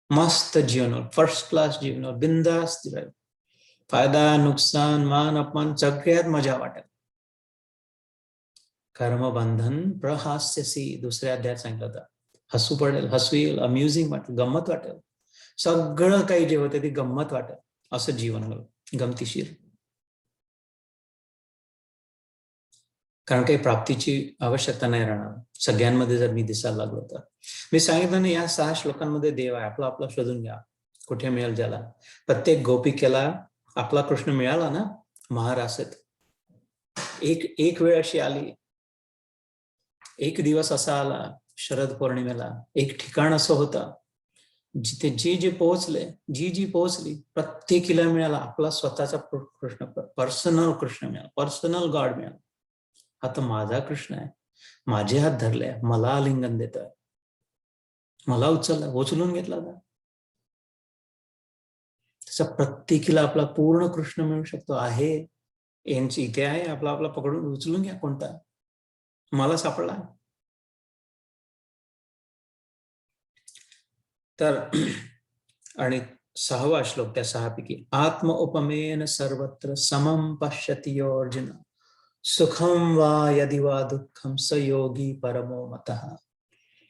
मस्त जीवन, फर्स्ट क्लास जीवन, बिंदास राहील. फायदा नुकसान मान अपमान सगळ्यात मजा वाटेल. कर्मबंधन प्रहास्यसी, दुसऱ्या अध्यायात सांगितलं होतं. हसू पडेल, हसू येईल, अम्युझिंग वाटेल, गंमत वाटेल, सगळं काही जे होतं ते गंमत वाटेल, असं जीवन होईल गमतीशीर. कारण काही प्राप्तीची आवश्यकता नाही राहणार सगळ्यांमध्ये जर मी दिसायला लागलो तर. मी सांगितलं ना, या 6 श्लोकांमध्ये देव आहे, आपला आपला शोधून घ्या कुठे मिळेल ज्याला. प्रत्येक गोपिकेला आपला कृष्ण मिळाला ना महारासेत. एक वेळ अशी आली, एक दिवस असा आला शरद पौर्णिमेला, एक ठिकाण असं होतं जिथे जे पोहोचले, जी पोहोचली, प्रत्येकीला मिळाला आपला स्वतःचा कृष्ण, पर्सनल कृष्ण मिळाला, पर्सनल गॉड मिळाला. आता माझा कृष्ण आहे, माझे हात धरले, मला आलिंगन देतोय, मला उचलून घेतला. तसा प्रत्येकीला आपला पूर्ण कृष्ण मिळू शकतो. आहे यांची इथे आहे, आपला आपला पकडून उचलून घ्या, कोणता मला सापडला. तर आणि 6वा श्लोक त्या 6पैकी, आत्म उपमेन सर्वत्र समम पश्यति अर्जुन, सुखम वा यदि वा दुःखम स योगी परमो मतः.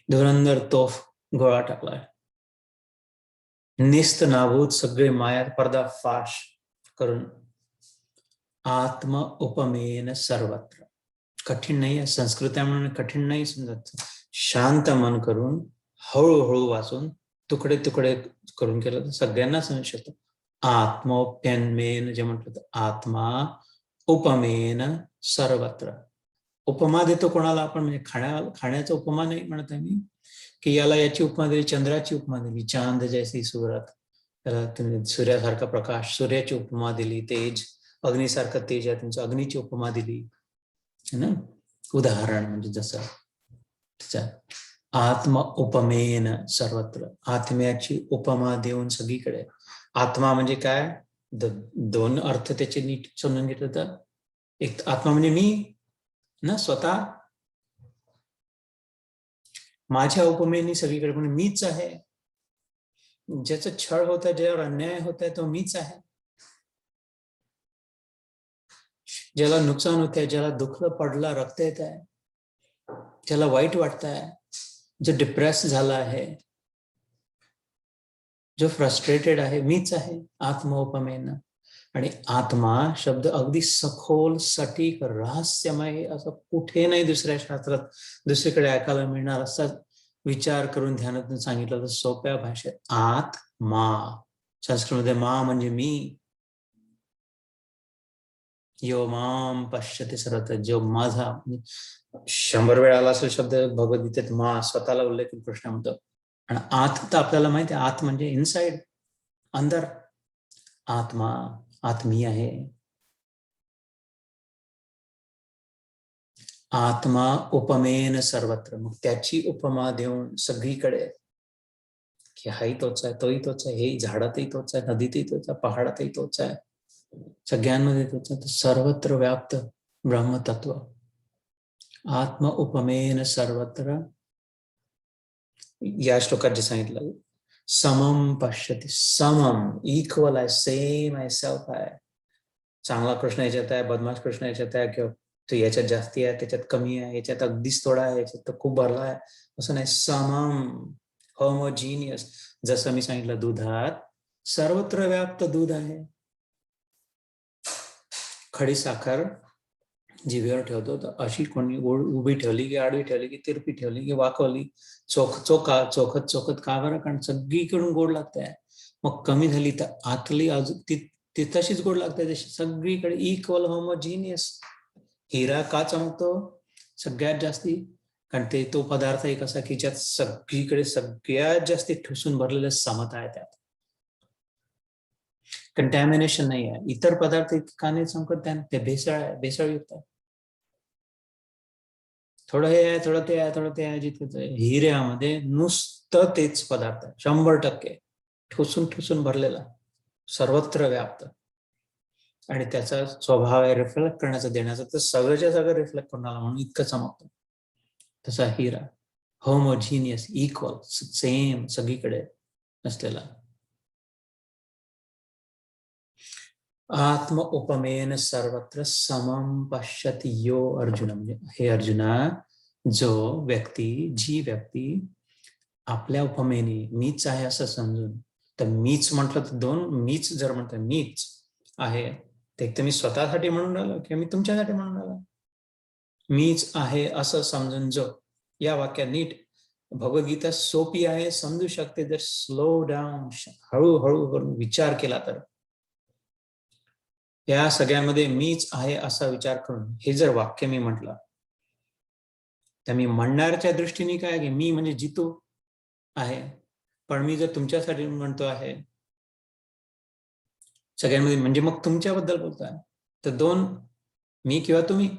धुरंधर तोफ गोळा टाकलाय, निस्त नाभूत सगळे मायात पर्दाफाश करून. आत्म उपमेन सर्वत्र, कठीण नाही आहे, संस्कृत आहे म्हणून कठीण नाही समजत. शांत मन करून हळूहळू वाचून तुकडे तुकडे करून केलं तर सगळ्यांना समजू शकतो. आत्मोप्यन्मेन जे म्हटलं तर आत्मा उपमेन सर्वत्र. उपमा देतो कोणाला आपण, म्हणजे खाण्याचा उपमा नाही म्हणत आहे मी, की याला याची उपमा दिली, चंद्राची उपमा दिली, चांद जैसी सूरत, त्याला तुम्ही सूर्यासारखा प्रकाश, सूर्याची उपमा दिली, तेज अग्नीसारखं तेज आहे तुमचं, अग्नीची उपमा दिली है ना, उदाहरण म्हणजे जसं त्याच्या. आत्म उपमेन सर्वत्र, आत्म्याची उपमा देऊन सगळीकडे. आत्मा म्हणजे काय, दोन अर्थ त्याचे नीट समजून घेतलं तर, एक आत्मा म्हणजे मी ना, स्वतः, माझ्या उपमेनी सगळीकडे पण मीच आहे. ज्याचं छळ होत आहे, ज्यावर अन्याय होत आहे तो मीच आहे. ज्याला नुकसान होत आहे, ज्याला दुःख पडला, रक्त येत आहे, ज्याला वाईट वाटत आहे, जो डिप्रेस झाला आहे, जो फ्रस्ट्रेटेड आहे, मीच आहे आत्मोपमेन. आणि आत्मा शब्द अगदी सखोल, सटीक, रहस्यमय, असं कुठे नाही दुसऱ्या शास्त्रात दुसरीकडे ऐकायला मिळणार. असा विचार करून ध्यानातून सांगितलं तर सोप्या भाषेत, आत्मा, संस्कृतमध्ये मा म्हणजे मी, यो माम पश्यते सर्वत्र, जो माझा. 100 वेळा आला असेल शब्द भगवद्गीतेत मा, स्वतःला उल्लेख कृष्ण म्हणतो. आणि आत तर आपल्याला माहिती आहे, आत म्हणजे इनसाइड, अंदर. आत्मा, आत्मी आहे. आत्मा उपमेन सर्वत्र, मग त्याची उपमा देऊन सगळीकडे, की हाही तोच आहे, तोही तोच आहे, हे झाडातही तोच आहे, नदीतही तोच आहे, पहाडातही तोच आहे, सगळ्यांमध्ये तोच आहे, सर्वत्र व्याप्त ब्रह्मतत्व. आत्म उपमेन सर्वत्र, या श्लोकात जे सांगितलं, समम पश्यति, समम इक्वल आहे, सेम आहे, सेल्फ आहे. चांगला कृष्ण याच्यात आहे, बदमाश कृष्ण याच्यात आहे, किंवा तो याच्यात जास्ती आहे, त्याच्यात कमी आहे, याच्यात अगदीच थोडा आहे, याच्यात तर खूप भरला आहे, असं नाही. समम, होमोजिनियस. जसं मी सांगितलं, दुधात सर्वत्र व्याप्त दूध आहे. खडी साखर जिभेवर ठेवतो तर अशी कोणी उभी ठेवली की आडवी ठेवली की तिरपी ठेवली की वाकवली, चोखत चोखत का बरं? कारण सगळीकडून गोड लागते. मग कमी झाली तर आतली अजून ती तशीच गोड लागते, जशी सगळीकडे इक्वल होमोजिनियस. हिरा का चमकतो सगळ्यात जास्ती? कारण ते तो पदार्थ एक असा की ज्यात सगळीकडे सगळ्यात जास्ती ठुसून भरलेलं समता आहे, त्यात कंटॅमिनेशन नाही आहे. इतर पदार्थ का नाही चमकत? ते भेसळ आहे, भेसळयुक्त आहे. थोडं हे आहे, थोडं ते आहे, थोडं ते आहे, जिथे हिऱ्यामध्ये नुसतं तेच पदार्थ 100% ठुसून ठुसून भरलेला, सर्वत्र व्याप्त. आणि त्याचा स्वभाव आहे रिफ्लेक्ट करण्याचा, देण्याचा, तर सगळ्याच्या सगळं रिफ्लेक्ट करून आला म्हणून इतकं चमकतं. तसा हिरा होमोजिनियस, इक्वल, सेम सगळीकडे नसलेला. आत्म उपमेन सर्वत्र समम पश्यति यो अर्जुन. म्हणजे हे अर्जुना, जी व्यक्ती आपल्या उपमेने मीच आहे असं समजून, तर मीच म्हटलं तर दोन मीच जर म्हटलं मीच आहे, ते मी स्वतःसाठी म्हणून राहिलो किंवा मी तुमच्यासाठी म्हणून राहिलो. मीच आहे असं समजून जो या वाक्यात नीट, भगवद्गीता सोपी आहे, समजू शकते जर स्लो डाऊन, हळूहळू करून विचार केला तर. या सगळ्यांमध्ये मीच आहे असा विचार करून हे जर वाक्य मी म्हटलं, तर मी म्हणणाऱ्याच्या दृष्टीने काय की मी म्हणजे जितू आहे, पण मी जर तुमच्यासाठी म्हणतो आहे सगळ्यांमध्ये, म्हणजे मग तुमच्याबद्दल बोलतोय, तर दोन मी किंवा तुम्ही,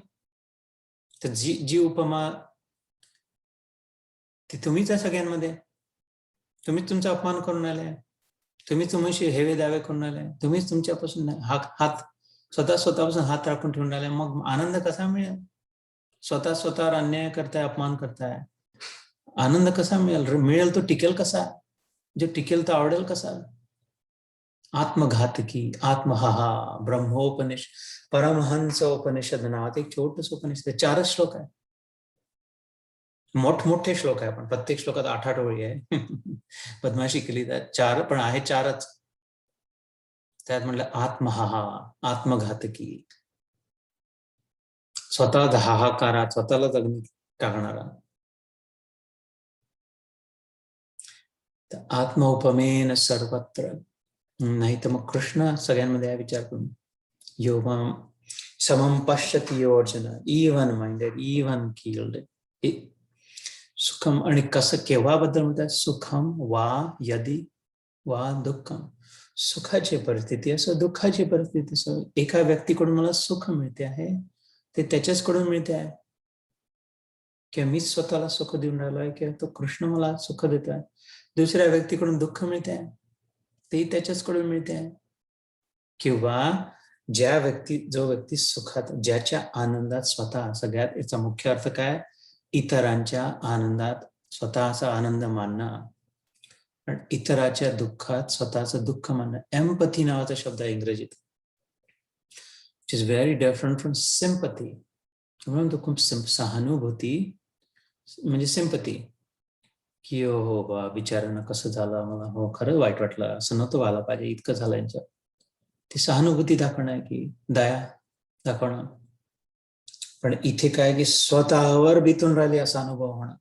तर जी उपमा ती तुम्हीच आहे सगळ्यांमध्ये. तुम्हीच तुमचा अपमान करून आलाय, तुम्हीच तुमची हेवे दावे करून आलाय, तुम्हीच तुमच्यापासून हात स्वतःपासून हात राखून ठेवून राहिलाय. मग आनंद कसा मिळेल? स्वतःवर अन्याय करताय, अपमान करताय, आनंद कसा मिळेल? तो टिकेल कसा? जो टिकेल तो आवडेल कसा? आत्मघातकी, आत्महाहा, ब्रह्मोपनिषद, परमहंस उपनिषद नावात एक छोटस उपनिषद, 4च श्लोक आहे. मोठमोठे श्लोक आहे, पण प्रत्येक श्लोकात 8-8 ओळी आहे. बदमाशी केली तर 4, पण आहे 4च. त्यात म्हटलं आत्महाहा, आत्मघातकी, स्वतः हाहाकारात स्वतःलाच अग्नी टाकणारा. आत्म उपमेन सर्वत्र, नाही तर मग कृष्ण सगळ्यांमध्ये आहे विचार करून. योगम समम पश्यति यो Arjun, even minded, even keeled. सुखम, आणि कसं केव्हा बद्दल म्हणतात? सुखम वा यदि वा दुःखम. सुखाची परिस्थिती असो, दुःखाची परिस्थिती असो, एका व्यक्तीकडून मला सुख मिळते आहे, ते त्याच्याचकडून मिळते आहे, किंवा मी स्वतःला सुख देऊन राहिलो आहे, किंवा तो कृष्ण मला सुख देतो आहे. दुसऱ्या व्यक्तीकडून दुःख मिळते आहे, तेही त्याच्याचकडून मिळते आहे. किंवा जो व्यक्ती सुखात, ज्याच्या आनंदात स्वतः, सगळ्यात याचा मुख्य अर्थ काय? इतरांच्या आनंदात स्वतःचा आनंद मानणं, पण इतराच्या दुःखात स्वतःचं दुःख मानणं. एम्पथी नावाचा शब्द आहे इंग्रजीत, which is very different from sympathy. म्हणून तो खूप सहानुभूती म्हणजे सिंपथी, की हो बा बिचारांना कसं झालं, मला हो खरं वाईट वाटलं, असं नव्हतं व्हायला पाहिजे, इतकं झालं यांच्या. ती सहानुभूती दाखवणं आहे, की दया दाखवणं. पण इथे काय की स्वतःवर बितून राहिली असा अनुभव होणं.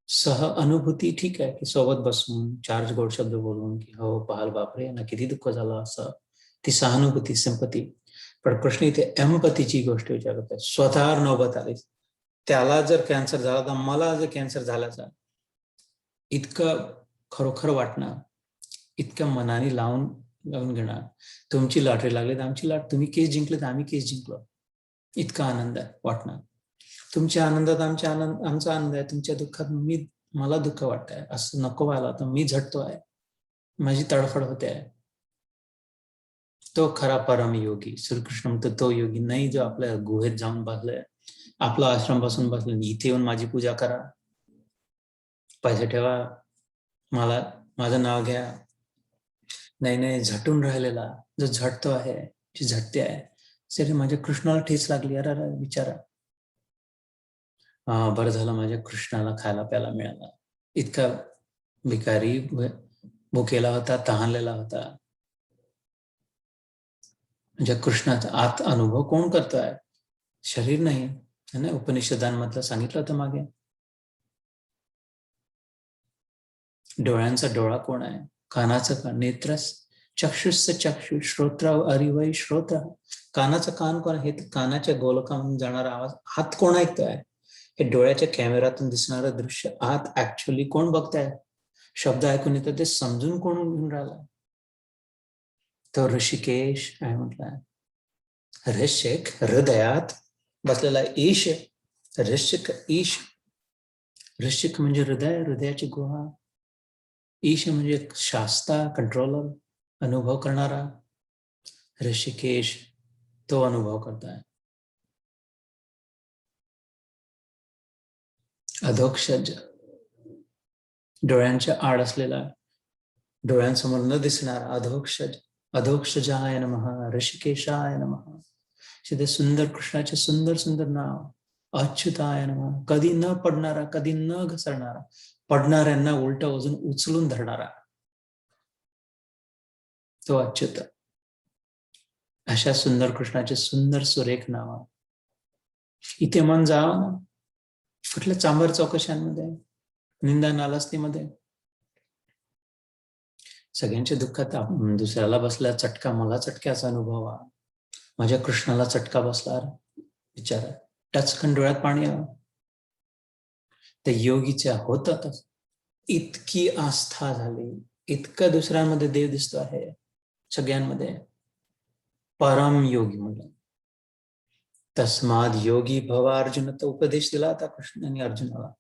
सह अनुभूती ठीक आहे, की सोबत बसून 4 गोड शब्द बोलून की हो पाहाल बापरे यांना किती दुःख झालं, असं, ती सहानुभूती, सिंपथी. पण कृष्ण इथे एम्पथीची गोष्ट विचारत आहे. स्वतःवर नौबत आली, त्याला जर कॅन्सर झाला तर मला जर कॅन्सर झाल्याचा इतकं खरोखर वाटणं, इतकं मनाने लावून घेणार. तुमची लॉटरी लागली तर आमची तुम्ही केस जिंकले तर आम्ही केस जिंकलो, इतका आनंद वाटणार. तुमच्या आनंदात आमचा आनंद आहे, तुमच्या दुःखात मला दुःख वाटत आहे, असं नको व्हायला, तर मी झटतो आहे, माझी तडफड होते आहे. तो खरा परमयोगी श्रीकृष्ण म्हणतो, तो योगी नाही जो आपल्या गुहेत जाऊन बसलाय, आपला आश्रम बसून बसले, इथे येऊन माझी पूजा करा, पैसे ठेवा, माझं नाव घ्या. नाही, झटून राहिलेला जो झटतो आहे, जी झटते आहे, तरी माझ्या कृष्णाला ठेच लागली, अरे विचारा, बरं झालं माझ्या कृष्णाला खायला प्यायला मिळाला. इतका भिकारी भुकेला होता, तहानलेला होता, म्हणजे कृष्णाचा आत अनुभव कोण करतोय? शरीर नाही है ना. उपनिषदांमधलं सांगितलं होतं मागे. डोळ्यांचा डोळा कोण आहे? कानाचं कान, नेत्रस चक्षुष चक्षु, श्रोत्र अरिवै श्रोत्र. कानाचं कान कोण आहे? कानाच्या गोलकामधून जाणारा आवाज. हात कोण ऐकतोय? हे डोळ्याच्या कॅमेऱ्यातून दिसणारं दृश्य आत ऍक्च्युअली कोण बघताय? शब्द ऐकून येतात ते समजून कोण घेऊन राहिला? तो ऋषिकेश काय म्हटलंय? ऋषिक हृदयात बसलेला ईश. ऋषिक ईश. ऋषिक म्हणजे हृदय, हृदयाची गुहा. ईश म्हणजे शास्ता, कंट्रोलर, अनुभव करणारा. ऋषिकेश तो अनुभव करताय. अधोक्षज डोळ्यांच्या आड असलेला, डोळ्यांसमोर न दिसणारा अधोक्षज. अधोक्षजाय नमः, ऋषिकेशाय नमः. ते सुंदर कृष्णाचे सुंदर सुंदर नाव. अच्युताय नमः, कधी न पडणारा, कधी न घसरणारा, पडणाऱ्यांना उलट वजन उचलून धरणारा तो अच्युत. अशा सुंदर कृष्णाचे सुंदर सुरेख नाव. इथे मन जावा ना, कुठल्या चांबर चौकशांमध्ये, निंदा नालस्तीमध्ये. सगळ्यांच्या दुःखात दुसऱ्याला बसला चटका, मला चटक्याचा अनुभव. माझ्या कृष्णाला चटका बसला, विचारा. टचकन डोळ्यात पाणी आलं. त्या योगीच्या होतातच इतकी आस्था झाली, इतकं दुसऱ्यांमध्ये देव दिसतो आहे, सगळ्यांमध्ये. परम योगी म्हणलं. तस्माद योगी भव अर्जुन, तो उपदेश दिला आता कृष्णाने अर्जुनाला.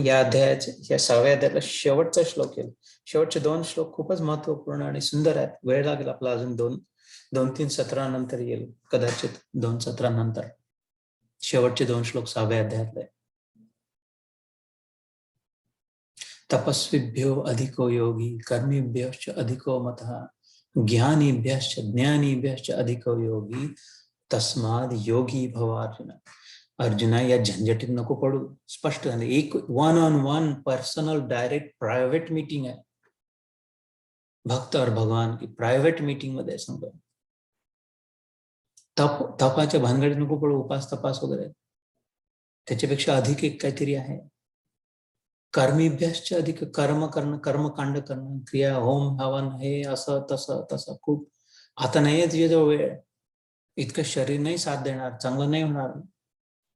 या अध्यायाचे, या 6व्या अध्यायाला शेवटचा श्लोक आहे. शेवटचे 2 श्लोक खूपच महत्वपूर्ण आणि सुंदर आहेत. वेळ लागेल आपला अजून 2-3 सत्रानंतर येईल, कदाचित 2 सत्रानंतर. शेवटचे 2 श्लोक 6व्या अध्यायातले. तपस्विभ्यो अधिको योगी, कर्मीभ्यश्च अधिको मतः, ज्ञानीभ्यश्च ज्ञानीभ्यश्च अधिको योगी, तस्माद योगी भव अर्जुन. अर्जुना, या झंझटीत नको पडू. स्पष्ट झाले. एक 1-on-1 personal direct private meeting आहे. भक्त और भगवान की प्रायव्हेट मीटिंग मध्ये समजा. तपाच्या भानगडीत नको पडू, उपास तपास वगैरे. त्याच्यापेक्षा अधिक एक काहीतरी आहे. कर्मीभ्यासच्या अधिक कर्म करणं, कर्मकांड करणं, क्रिया, होम हवन, हे असं तसं तसं खूप. आता नाहीये तुझ्याजवळ वेळ, इतकं शरीर नाही साथ देणार, चांगलं नाही होणार.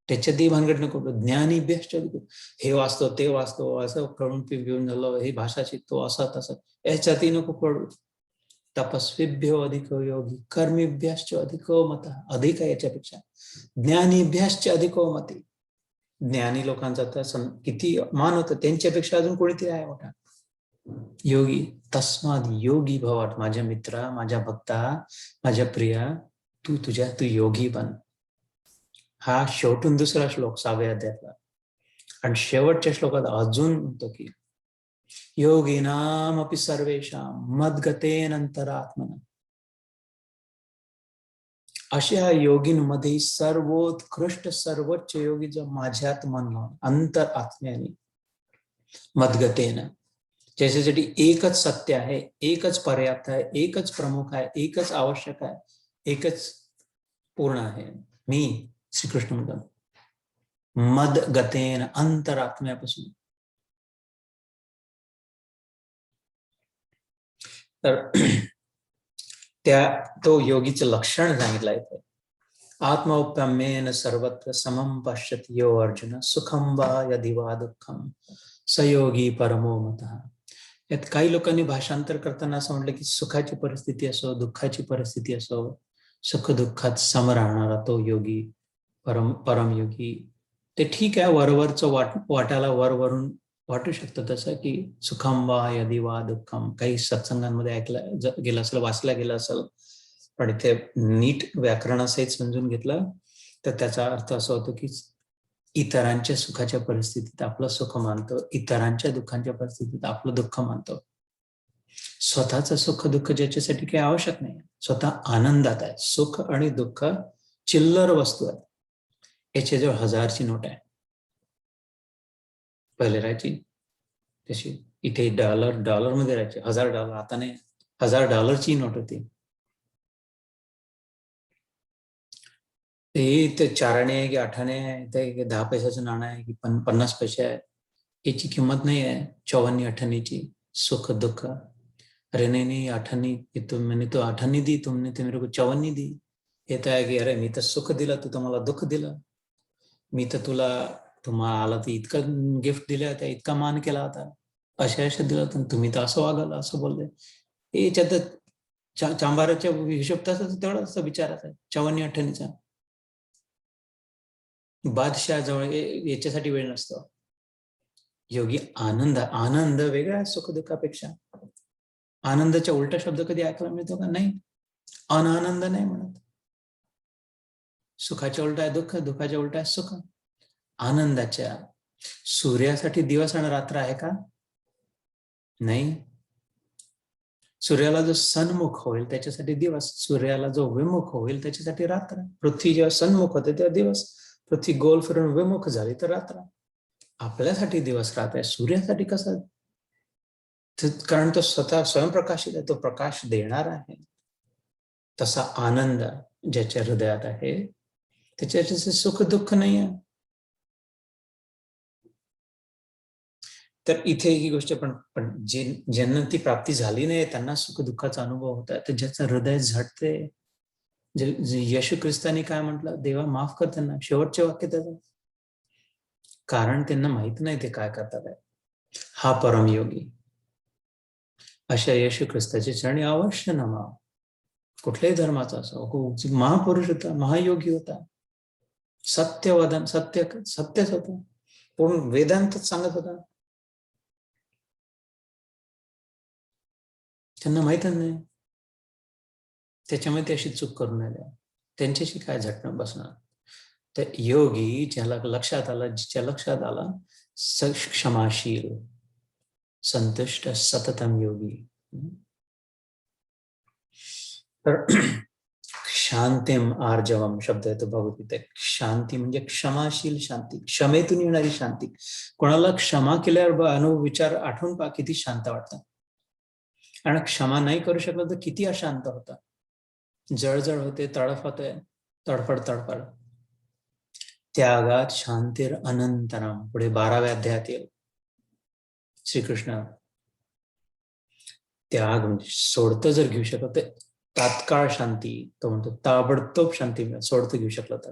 त्याच्यातही भानगड नको. ज्ञानीभ्यासच्या अधिक, हे वाचतो ते वाचतो, असं करून घेऊन झालं, हे भाषा शिकतो, असं तसं, याच्यातही नको पडू. तपस्वीभ्यो अधिक योगी, कर्मीभ्यासच अधिको मत. अधिक आहे याच्यापेक्षा. ज्ञानीभ्यासच अधिको मती. ज्ञानी लोकांचा तर किती मान होतं, त्यांच्यापेक्षा अजून कोणीतरी आहे मोठा योगी. तस्माद योगी भव, माझ्या मित्रा, माझ्या भक्ता, माझ्या प्रिया, तू योगी बन. हा शेवटून दुसरा श्लोक 6व्या अध्यायातला. आणि शेवटच्या श्लोकात अजून म्हणतो की योगिनाम अपि सर्वेषां मद्गतेन अंतरात्मना. अशा योगींमध्ये सर्वोत्कृष्ट सर्वोच्च योगी जो माझ्यात मन लावून अंतर आत्म्याने, मद्गतेन, ज्याच्यासाठी एकच सत्य आहे, एकच पर्याप्त आहे, एकच प्रमुख आहे, एकच आवश्यक आहे, एकच पूर्ण आहे, मी श्रीकृष्ण म्हणतात. मद्गतेन, अंतरात्म्यापासून. तर तो योगीचं लक्षण सांगितलं आहे. आत्मौपम्येन सर्वत्र समम पश्यति यो अर्जुन, सुखम वा यदि वा दुःखम सयोगी परमो मतः. यात काही लोकांनी भाषांतर करताना असं म्हटलं की सुखाची परिस्थिती असो, दुःखाची परिस्थिती असो, सुख दुःखात सम राहणारा तो योगी, परमयोगी. ते ठीक आहे, वरवरचं वाटायला वरवरून वाटू शकतं तसं की सुखम वा यदि वा दुःखम. काही सत्संगांमध्ये ऐकलं गेलं असेल, वाचलं गेलं असेल, पण इथे नीट व्याकरणासहित समजून घेतलं तर त्याचा अर्थ असा होतो की इतरांच्या सुखाच्या परिस्थितीत आपलं सुख मानतो, इतरांच्या दुःखांच्या परिस्थितीत आपलं दुःख मानतो. स्वतःचं सुख दुःख ज्याच्यासाठी काही आवश्यक नाही, स्वतः आनंदात आहे. सुख आणि दुःख चिल्लर वस्तू आहे. याच्याजवळ 1000ची नोट आहे. पहिले राहायची तशी, इथे डॉलर मध्ये राहायचे. $1000 आता नाही, $1000ची नोट होती. ते 4 आणे आहे की 8 आणे आहे, ते 10 पैशाचं नाणं आहे की 50 पैसे आहे, याची किंमत नाही आहे 54 अठन्नीची. सुख दुःख, अरे नहीं नहीं 8 आनी, मैंने तो 8 आनी दी, तुमने तो मेरे को 54 दी. हे तर आहे की अरे मी तर सुख दिलं, तू तर मला दुःख दिलं. मी तर तुला, तुम्हाला तर इतकं गिफ्ट दिलं होतं, इतका मान केला होता, अशा दिलं, तर तुम्ही तर असं वागलं, असं बोलले. याच्यात चांभाराच्या हिशोब तसंच तेवढाच विचारायचा 54 अठ्ठ्याण्णीचा. बादशाह जवळ याच्यासाठी वेळ नसतो. योगी आनंद, आनंद वेगळा आहे सुख दुःखापेक्षा. आनंदाच्या उलटा शब्द कधी ऐकायला मिळतो का? नाही. अनानंद नाही म्हणत. सुखाच्या उलटा आहे दुःख, दुःखाच्या उलटा आहे सुख. आनंदाच्या, सूर्यासाठी दिवस आणि रात्र आहे का? नाही. सूर्याला जो सन्मुख होईल त्याच्यासाठी दिवस, सूर्याला जो विमुख होईल त्याच्यासाठी रात्र. पृथ्वी जेव्हा सन्मुख होते तेव्हा दिवस, पृथ्वी गोल फिरून विमुख झाली तर रात्र. आपल्यासाठी दिवस रात्र आहे, सूर्यासाठी कसं? कारण तो स्वतः स्वयंप्रकाशित आहे, तो प्रकाश देणार आहे. तसा आनंद ज्याच्या हृदयात आहे त्याच्याचे सुख दुःख नाही आहे. तर इथे ही गोष्ट पण ज्यांना ती प्राप्ती झाली नाही त्यांना सुख दुःखाचा अनुभव होता. तर ज्याचं हृदय झटते, येशू ख्रिस्तानी काय म्हटलं, देवा माफ कर त्यांना, शेवटचे वाक्य त्याचं. कारण त्यांना माहित नाही ते काय करतात आहे. हा परमयोगी. अशा येशू ख्रिस्ताचे चरणी अवश्य नमाव. कुठल्याही धर्माचा असो, महापुरुष होता, महायोगी होता, सत्यवदन, सत्यच होता, पूर्ण वेदांतच सांगत होता. त्यांना माहितच नाही, त्याच्यामुळे ते अशी चूक करून आल्या. त्यांच्याशी काय झटणं बसणार. तर योगी ज्याला लक्षात आलं, जिच्या लक्षात आला, क्षमाशील, संतुष्ट, सततम योगी. तर शांतिम आर्जवम शब्द येतो भगवद्गीतेत. शांती म्हणजे क्षमाशील शांती, क्षमेतून येणारी शांती. कोणाला क्षमा केल्यावर अनुभव विचार आठवून पहा किती शांत वाटतं. आणि क्षमा नाही करू शकलं तर किती अशांत होतं, जळजळ होते, तडफ होते, तडफड. त्यागात शांतीर अनंतरम, पुढे 12व्या अध्यायात येईल. श्रीकृष्ण त्याग म्हणजे सोडतं जर घेऊ शकलं तर तात्काळ शांती, तो म्हणतो ताबडतोब शांती सोडतं घेऊ शकलं तर.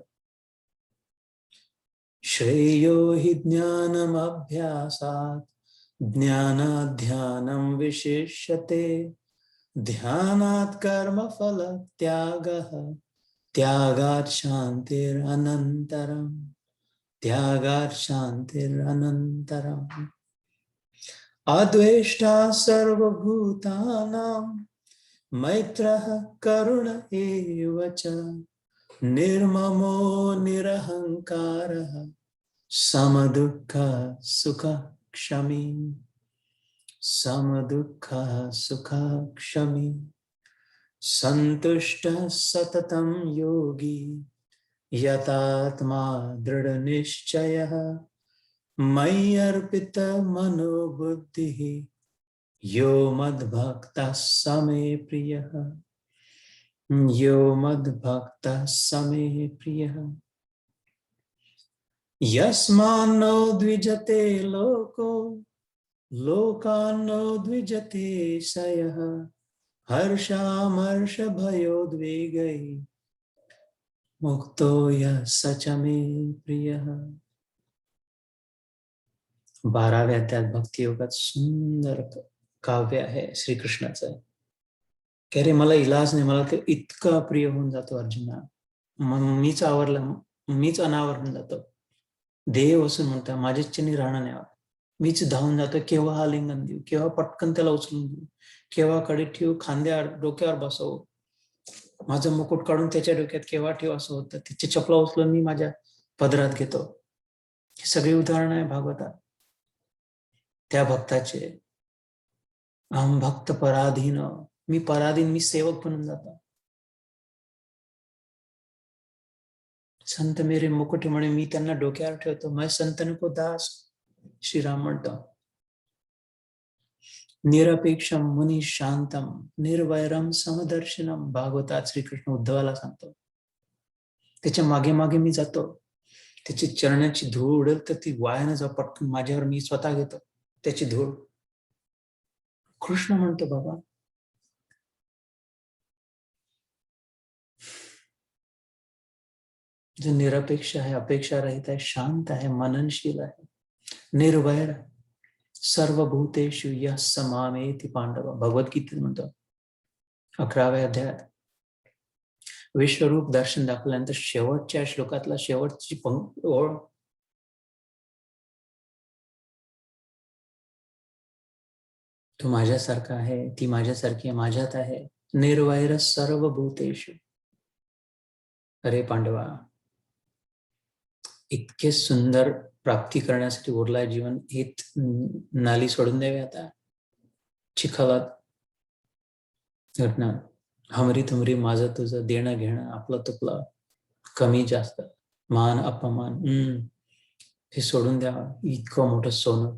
श्रेयो हि ज्ञानम अभ्यासात ज्ञानाध्यानम विशेष्यते ध्यानात कर्म फल त्यागः त्यागात शांतीर अनंतरम त्यागात शांतीर अनंतरम. अद्वेष्टा सर्वभूतानां मैत्रः करुण एव च निर्ममो निरहंकारः समदुःख सुख क्षमी. समदुःख सुख क्षमी. संतुष्ट सततं योगी यतात्मा दृढ़ निश्चयः मयि अर्पित मनोबुद्धिः यो मद्भक्तः स मे प्रियः. यो मद्भक्तः स मे प्रियः. यस्मान्नो द्विजते लोको लोकान्नो द्विजते स यः हर्षामर्ष भयोद्वेगै मुक्तो यः स च मे प्रियः. 12व्या अध्यायात भक्ती योगात सुंदर काव्य आहे श्रीकृष्णाचं. की अरे मला इलाज नाही, मला ते इतकं प्रिय होऊन जातो अर्जुना, मग मीच अनावर होऊन जातो. देव असून म्हणता माझ्याच्यानी राहणं नाही, मीच धावून जातो. केव्हा हा लिंगन देऊ, केव्हा पटकन त्याला उचलून देऊ, केव्हा कडे ठेवू, खांद्यावर डोक्यावर बसवू, माझं मुकुट काढून त्याच्या डोक्यात केव्हा ठेवू, असं होतं. तिची चपला उचलून मी माझ्या पदरात घेतो. हे सगळी उदाहरणं आहे भागवतात. त्या भक्ताचे अहम भक्त पराधीन, मी पराधीन, मी सेवक बनून जातो. संत मेरे मुकुट म्हणे, मी त्यांना डोक्यावर ठेवतो. मैं संतन को दास, श्रीराम म्हणतो. निरपेक्षम मुनी शांतम निर्वैरम समदर्शनम, भागवतात श्रीकृष्ण उद्धवाला सांगतो. त्याच्या मागे मागे मी जातो. त्याची चरणाची धूळ उडेल तर ती वायानं जाऊ, पटकन माझ्यावर मी स्वतः घेतो त्याची धूळ. कृष्ण म्हणतो बाबा, जो निरपेक्ष आहे, अपेक्षा रहित आहे, शांत आहे, मननशील आहे, निर्वैर, सर्वभूतेषु यः स मामेति पांडव. भगवद्गीतेत म्हणतो 11व्या अध्यायात. विश्वरूप दर्शन दाखवल्यानंतर शेवटच्या श्लोकातला शेवटची ओळ, तो माझ्यासारखा आहे, ती माझ्यासारखी आहे, माझ्यात आहे. निर्वैर सर्वभूतेषु. अरे पांडवा, इतके सुंदर प्राप्ती करण्यासाठी उरलाय जीवन, ही नाली सोडून द्यावी आता. चिखलात घटना, हमरी तुमरी, माझं तुझं, देणं घेणं, आपलं तुपलं, कमी जास्त, मान अपमान, हे सोडून द्यावं. इतकं मोठं सोनं,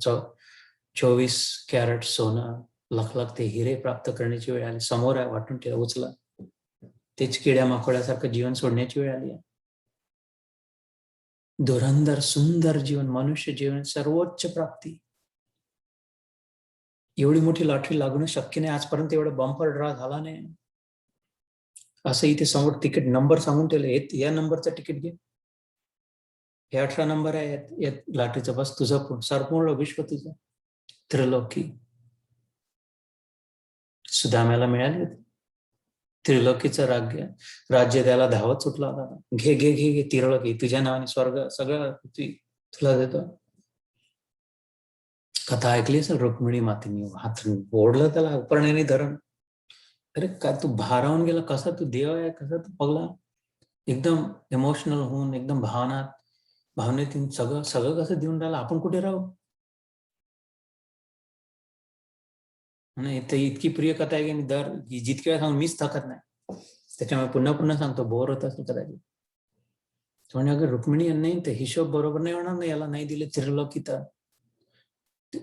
24 कॅरेट सोनं, लख ते हिरे प्राप्त करण्याची वेळ आली. समोर आहे, वाटून ठेवा, उचला. तेच किड्या माकोड्यासारखं जीवन सोडण्याची वेळ आली आहे. धुरंधर सुंदर जीवन, मनुष्य जीवन, सर्वोच्च प्राप्ती. एवढी मोठी लॉटरी लागणं शक्य नाही. आजपर्यंत एवढा बंपर ड्रॉ झाला नाही. असं इथे समोर तिकीट नंबर सांगून ठेवलं, या नंबरचं तिकीट घे, हे 18 नंबर आहे या लॉटरीचा, बस तुझं संपूर्ण विश्व तुझं. त्रिलोकी सुदाम्याला मिळाली होती. त्रिलोकीचं राज्य त्याला धावत सुटला होता. घे घे घे घे, त्रिलोकी तुझ्या नावाने, स्वर्ग सगळं तुला देतो. कथा ऐकली असेल रुक्मिणी मातेने, हात ओढलं त्याला उपरण्याने धरण. अरे काय तू भारावून गेला, कसा तू देव आहे, कसा तू पगला. एकदम इमोशनल होऊन, एकदम भावनेतून सगळं सगळं कसं देऊन राहिलं. आपण कुठे राहू. नाही तर इतकी प्रिय कथा आहे की दर जितके वेळा सांगून मीच थकत नाही. त्याच्यामुळे पुन्हा पुन्हा सांगतो, बोर होत असेल कदाचित. म्हणजे अगर रुक्मिणी नाही तर हिशोब बरोबर नाही होणार ना. याला नाही दिले त्रिलोकी तर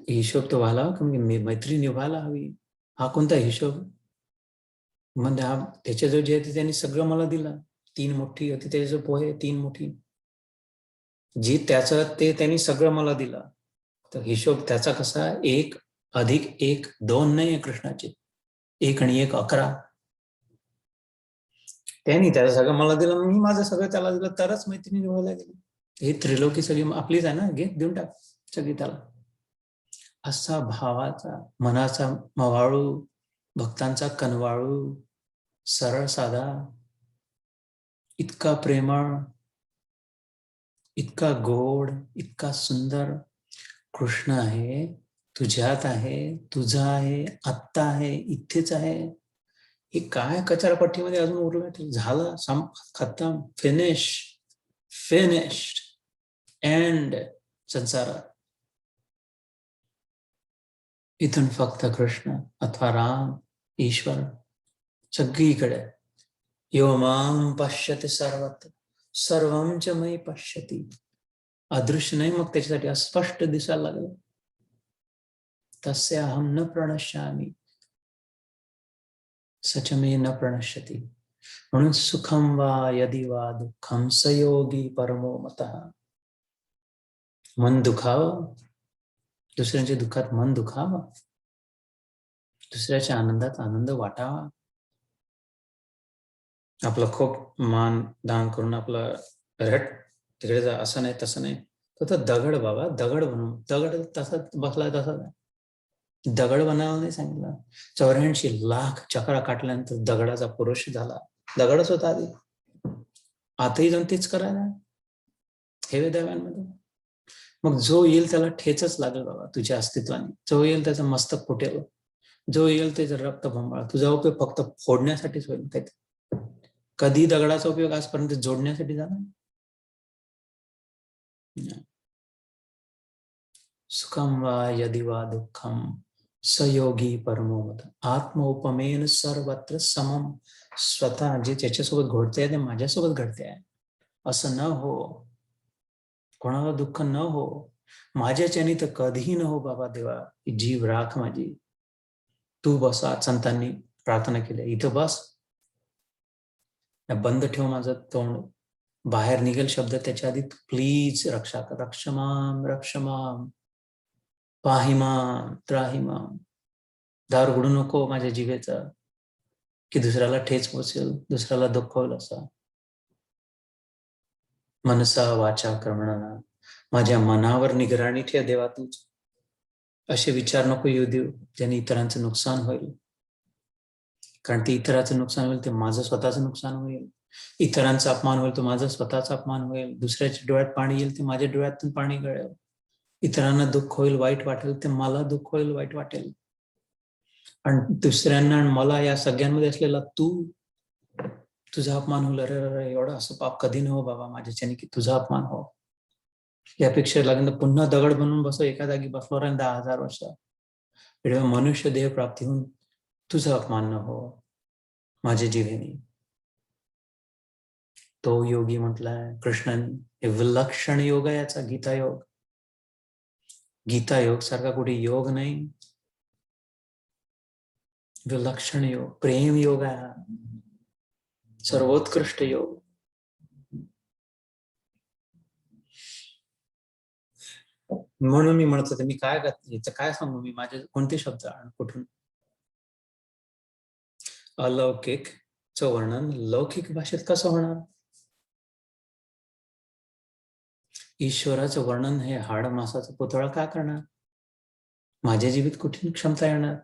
हिशोब तो व्हायला हवा, मैत्री निभायला हवी. हा कोणता हिशोब. म्हणजे हा त्याच्याजवळ जे आहे त्यांनी सगळं मला दिलं. 3 मुठ्ठी होती त्याच्याजवळ पोहे, 3 मुठ्ठी जी त्याचं, ते त्यांनी सगळं मला दिलं. तर हिशोब त्याचा कसा, 1 + 1 2 नाही आहे कृष्णाचे, 1 आणि 1 11. त्यांनी त्याचं सगळं मला दिलं, मी माझं सगळं त्याला दिलं, तरच मैत्रिणी निभावला गेली. हे त्रिलोकी सगळी आपलीच आहे ना, घे देऊन टाक सगळी त्याला. असा भावाचा, मनाचा मवाळू, भक्तांचा कनवाळू, सरळ साधा, इतका प्रेमळ, इतका गोड, इतका सुंदर कृष्ण आहे. तुझ्यात आहे, तुझा आहे, आत्ता आहे, इथेच आहे. हे काय कचरापट्टीमध्ये अजून उरलं. झालं, खतम, फिनिश्ड, एंड. संसारात इथून फक्त कृष्ण अथवा राम, ईश्वर सगळीकडे. यो मां पश्यति सर्वत्र सर्वं च मयि पश्यति. अदृश्य नाही, मग त्याच्यासाठी अस्पष्ट दिसायला लागलं. तस्य अहम न प्रणश्यामि सच मे न प्रणश्यति. म्हणून सुखम वा यदि वा दुःखम सयोगी परमो मतः. मन दुखावं, दुसऱ्यांच्या दुःखात मन दुखावं, दुसऱ्याच्या आनंदात आनंद वाटावा. आपलं खूप मान दान करून आपलं रट तिकडे जा, असं नाही तसं नाही. तो दगड बाबा, दगड बनवून, दगड तसाच बसलाय तसाच आहे. दगड बनायला नाही सांगितलं. 84 लाख चक्रा काटल्यानंतर दगडाचा पुरुष झाला. दगडच होता आधी, आताही जाऊन तेच करायला हे वेदाव्यांमध्ये. मग जो येईल त्याला ठेचच लागेल बाबा तुझ्या अस्तित्वाने. जो येईल त्याचं मस्तक फुटेल, जो येईल त्याचं रक्त बंबाळ. तुझा उपयोग फक्त फोडण्यासाठीच होईल. काही कधी दगडाचा उपयोग आजपर्यंत जोडण्यासाठी झाला. सुखम वा यदि वा दुःखम सयोगी परमो मत. आत्मोपमेन सर्वत्र समम. स्वतः जे त्याच्यासोबत घडते ते माझ्यासोबत घडते आहे असं न हो. कोणाला दुःख न हो. माझ्याच्यानी तर कधीही न हो बाबा देवा. जीव राख माझी, तू बस. आज संतांनी प्रार्थना केली, इथं बस, बंद ठेव माझं तोंड, बाहेर निघेल शब्द त्याच्या आधी प्लीज रक्षा कर, रक्षमाम रक्षमाम पाहिमाम त्राहिमाम. दार उघडू नको माझ्या जिभेचा, की दुसऱ्याला ठेच पोचेल, दुसऱ्याला दुःख होईल असा. मनसा वाचा कर्मणा, माझ्या मनावर निगराणी ठेव देवा तूच. असे विचार नको येऊ देऊ ज्याने इतरांचं नुकसान होईल. कारण ते इतरांचं नुकसान होईल ते माझं स्वतःचं नुकसान होईल. इतरांचा अपमान होईल तो माझा स्वतःचा अपमान होईल. दुसऱ्याच्या डोळ्यात पाणी येईल ते माझ्या डोळ्यातून पाणी गळेल. इतरांना दुःख होईल, वाईट वाटेल ते मला दुःख होईल, वाईट वाटेल. आणि दुसऱ्यांना आणि मला या सगळ्यांमध्ये असलेला तुझा अपमान होईल. अरे एवढं असं पाप कधी न हो बाबा माझ्याच्याने की तुझा अपमान हो. यापेक्षा लागेल पुन्हा दगड बनून बसो एका जागी बसलो आणि 10,000 वर्ष मनुष्य देह प्राप्ती होऊन तुझा अपमान न हो माझ्या जीवेने. तो योगी म्हटलाय कृष्णाने. हे विलक्षण योग आहे याचा गीता योग. गीता योग सारखा कुठे योग नाही. विलक्षण योग, प्रेम योग आहे हा, सर्वोत्कृष्ट योग. म्हणून मी म्हणत होते मी काय याचं काय सांगू, मी माझे कोणते शब्द आणि कुठून. अलौकिक च वर्णन लौकिक भाषेत कसं होणार. ईश्वराचं वर्णन हे हाड मासाचा पुतळा का करणार. माझ्या जीवित कुठून क्षमता येणार.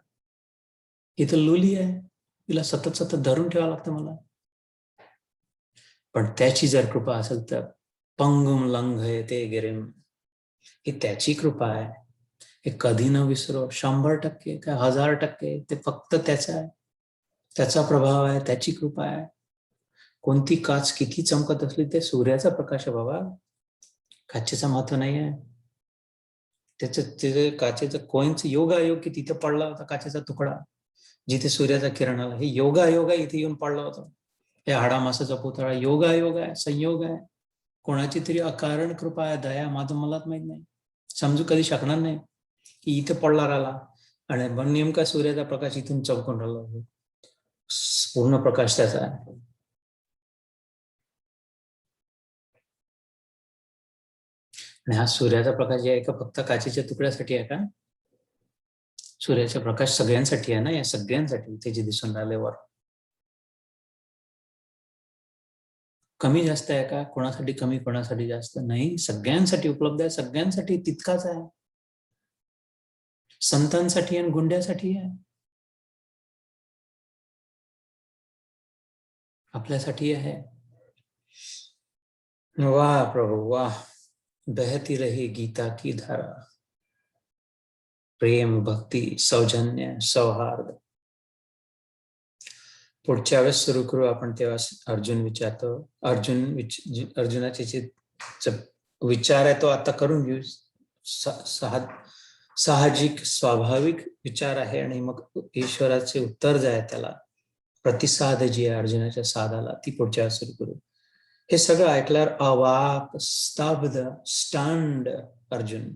ही तर लुली आहे, तिला सतत सतत धरून ठेवावं लागतं मला. पण त्याची जर कृपा असेल तर पंगुम लंघयते गिरिम, ही त्याची कृपा आहे. हे कधी न विसरो. 100% काय 1000% ते फक्त त्याचा आहे, त्याचा प्रभाव आहे, त्याची कृपा आहे. कोणती काच किती चमकत असली ते सूर्याचा प्रकाश आहे बाबा, काचेचं महत्व नाही आहे. त्याचं काचेचं कोईंच योगायोग की तिथे पडला होता काचेचा तुकडा जिथे सूर्याचा किरण आला. हे योगायोग आहे, इथे येऊन पडला होता. हे हाडामासाचा पुतळा योगायोग आहे, संयोग आहे. कोणाची तरी अकारण कृपा आहे, दया. माझं मलाच माहित नाही, समजू कधी शकणार नाही की इथे पडला राहिला आणि नेमका सूर्याचा प्रकाश इथून चमकून राहिला. पूर्ण प्रकाश त्याचा आहे. आणि हा सूर्याचा प्रकाश जे आहे का फक्त काचेच्या तुकड्यासाठी आहे का. सूर्याचा प्रकाश सगळ्यांसाठी आहे ना, या सगळ्यांसाठी. ते जे दिसून राहिल्यावर कमी जास्त आहे का, कोणासाठी कमी कोणासाठी जास्त नाही, सगळ्यांसाठी उपलब्ध आहे. सगळ्यांसाठी तितकाच आहे. संतांसाठी आणि गुंड्यासाठी आहे, आपल्यासाठी आहे. वाह प्रभु वाह, बहती रही गीता की धारा. प्रेम, भक्ती, सौजन्य, सौहार्द. पुढच्या वेळेस सुरू करू आपण तेव्हा अर्जुन विचारतो. अर्जुनाचे जे विचार आहे तो आता करून घेऊ. साहजिक स्वाभाविक विचार आहे. आणि मग ईश्वराचे उत्तर जे आहे त्याला प्रतिसाद जी आहे अर्जुनाच्या साधाला, ती पुढच्या वेळेस सुरू करू. हे सगळं ऐकल्यावर अवाक, स्तब्ध, स्टंड अर्जुन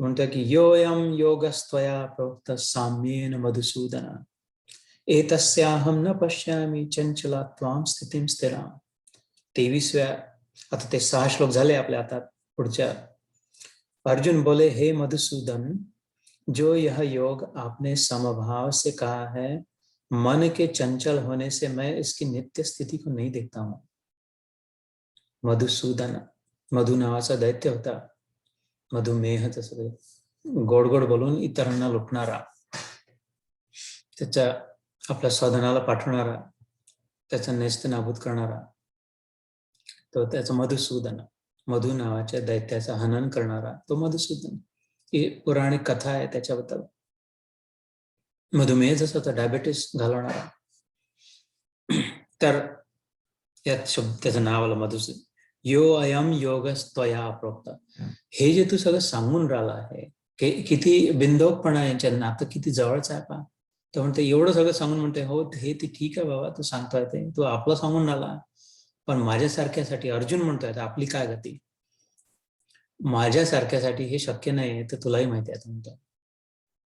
म्हणतो की योयम योगस्त्वया प्रोक्त साम्येन मधुसूदन एतस्याहम न पश्यामि चंचला त्वाम स्थितिम स्थिराम. 23व्या, आता ते 6 श्लोक झाले आपल्या आता पुढच्या. अर्जुन बोले हे मधुसूदन, जो यह योग आपने समभाव से कहा है, मन के चंचल होने से मैं इसकी नित्य स्थिति को नहीं देखता हूं. मधुसूदन, मधु नावाचा दैत्य होता. मधुमेहच सगळे गोड गोड बोलून इतरांना लुटणारा, त्याच्या आपल्या साधनाला पाठवणारा, त्याचा नेस्त नाबूद करणारा, तो त्याचा मधुसूदन. मधु नावाच्या दैत्याचा हनन करणारा तो मधुसूदन. ही पौराणिक कथा आहे त्याच्याबद्दल. मधुमेह जसं होतं, डायबेटीस घालवणारा. तर यात शब्द त्याचं नाव आलं मधुसूदन. यो अयम योगस्त्वया प्रोक्त. हे जे तू सगळं सांगून राहिला आहे, किती बिंदोकपणा यांच्या नातं किती जवळच आहे पा. तर म्हणते एवढं सगळं सांगून म्हणते हो हे ते ठीक आहे बाबा, तू सांगतोय ते तू आपलं सांगून राहिला, पण माझ्यासारख्यासाठी अर्जुन म्हणतोय आपली काय गती. माझ्यासारख्यासाठी हे शक्य नाही आहे, तर तुलाही माहिती आहे. म्हणतो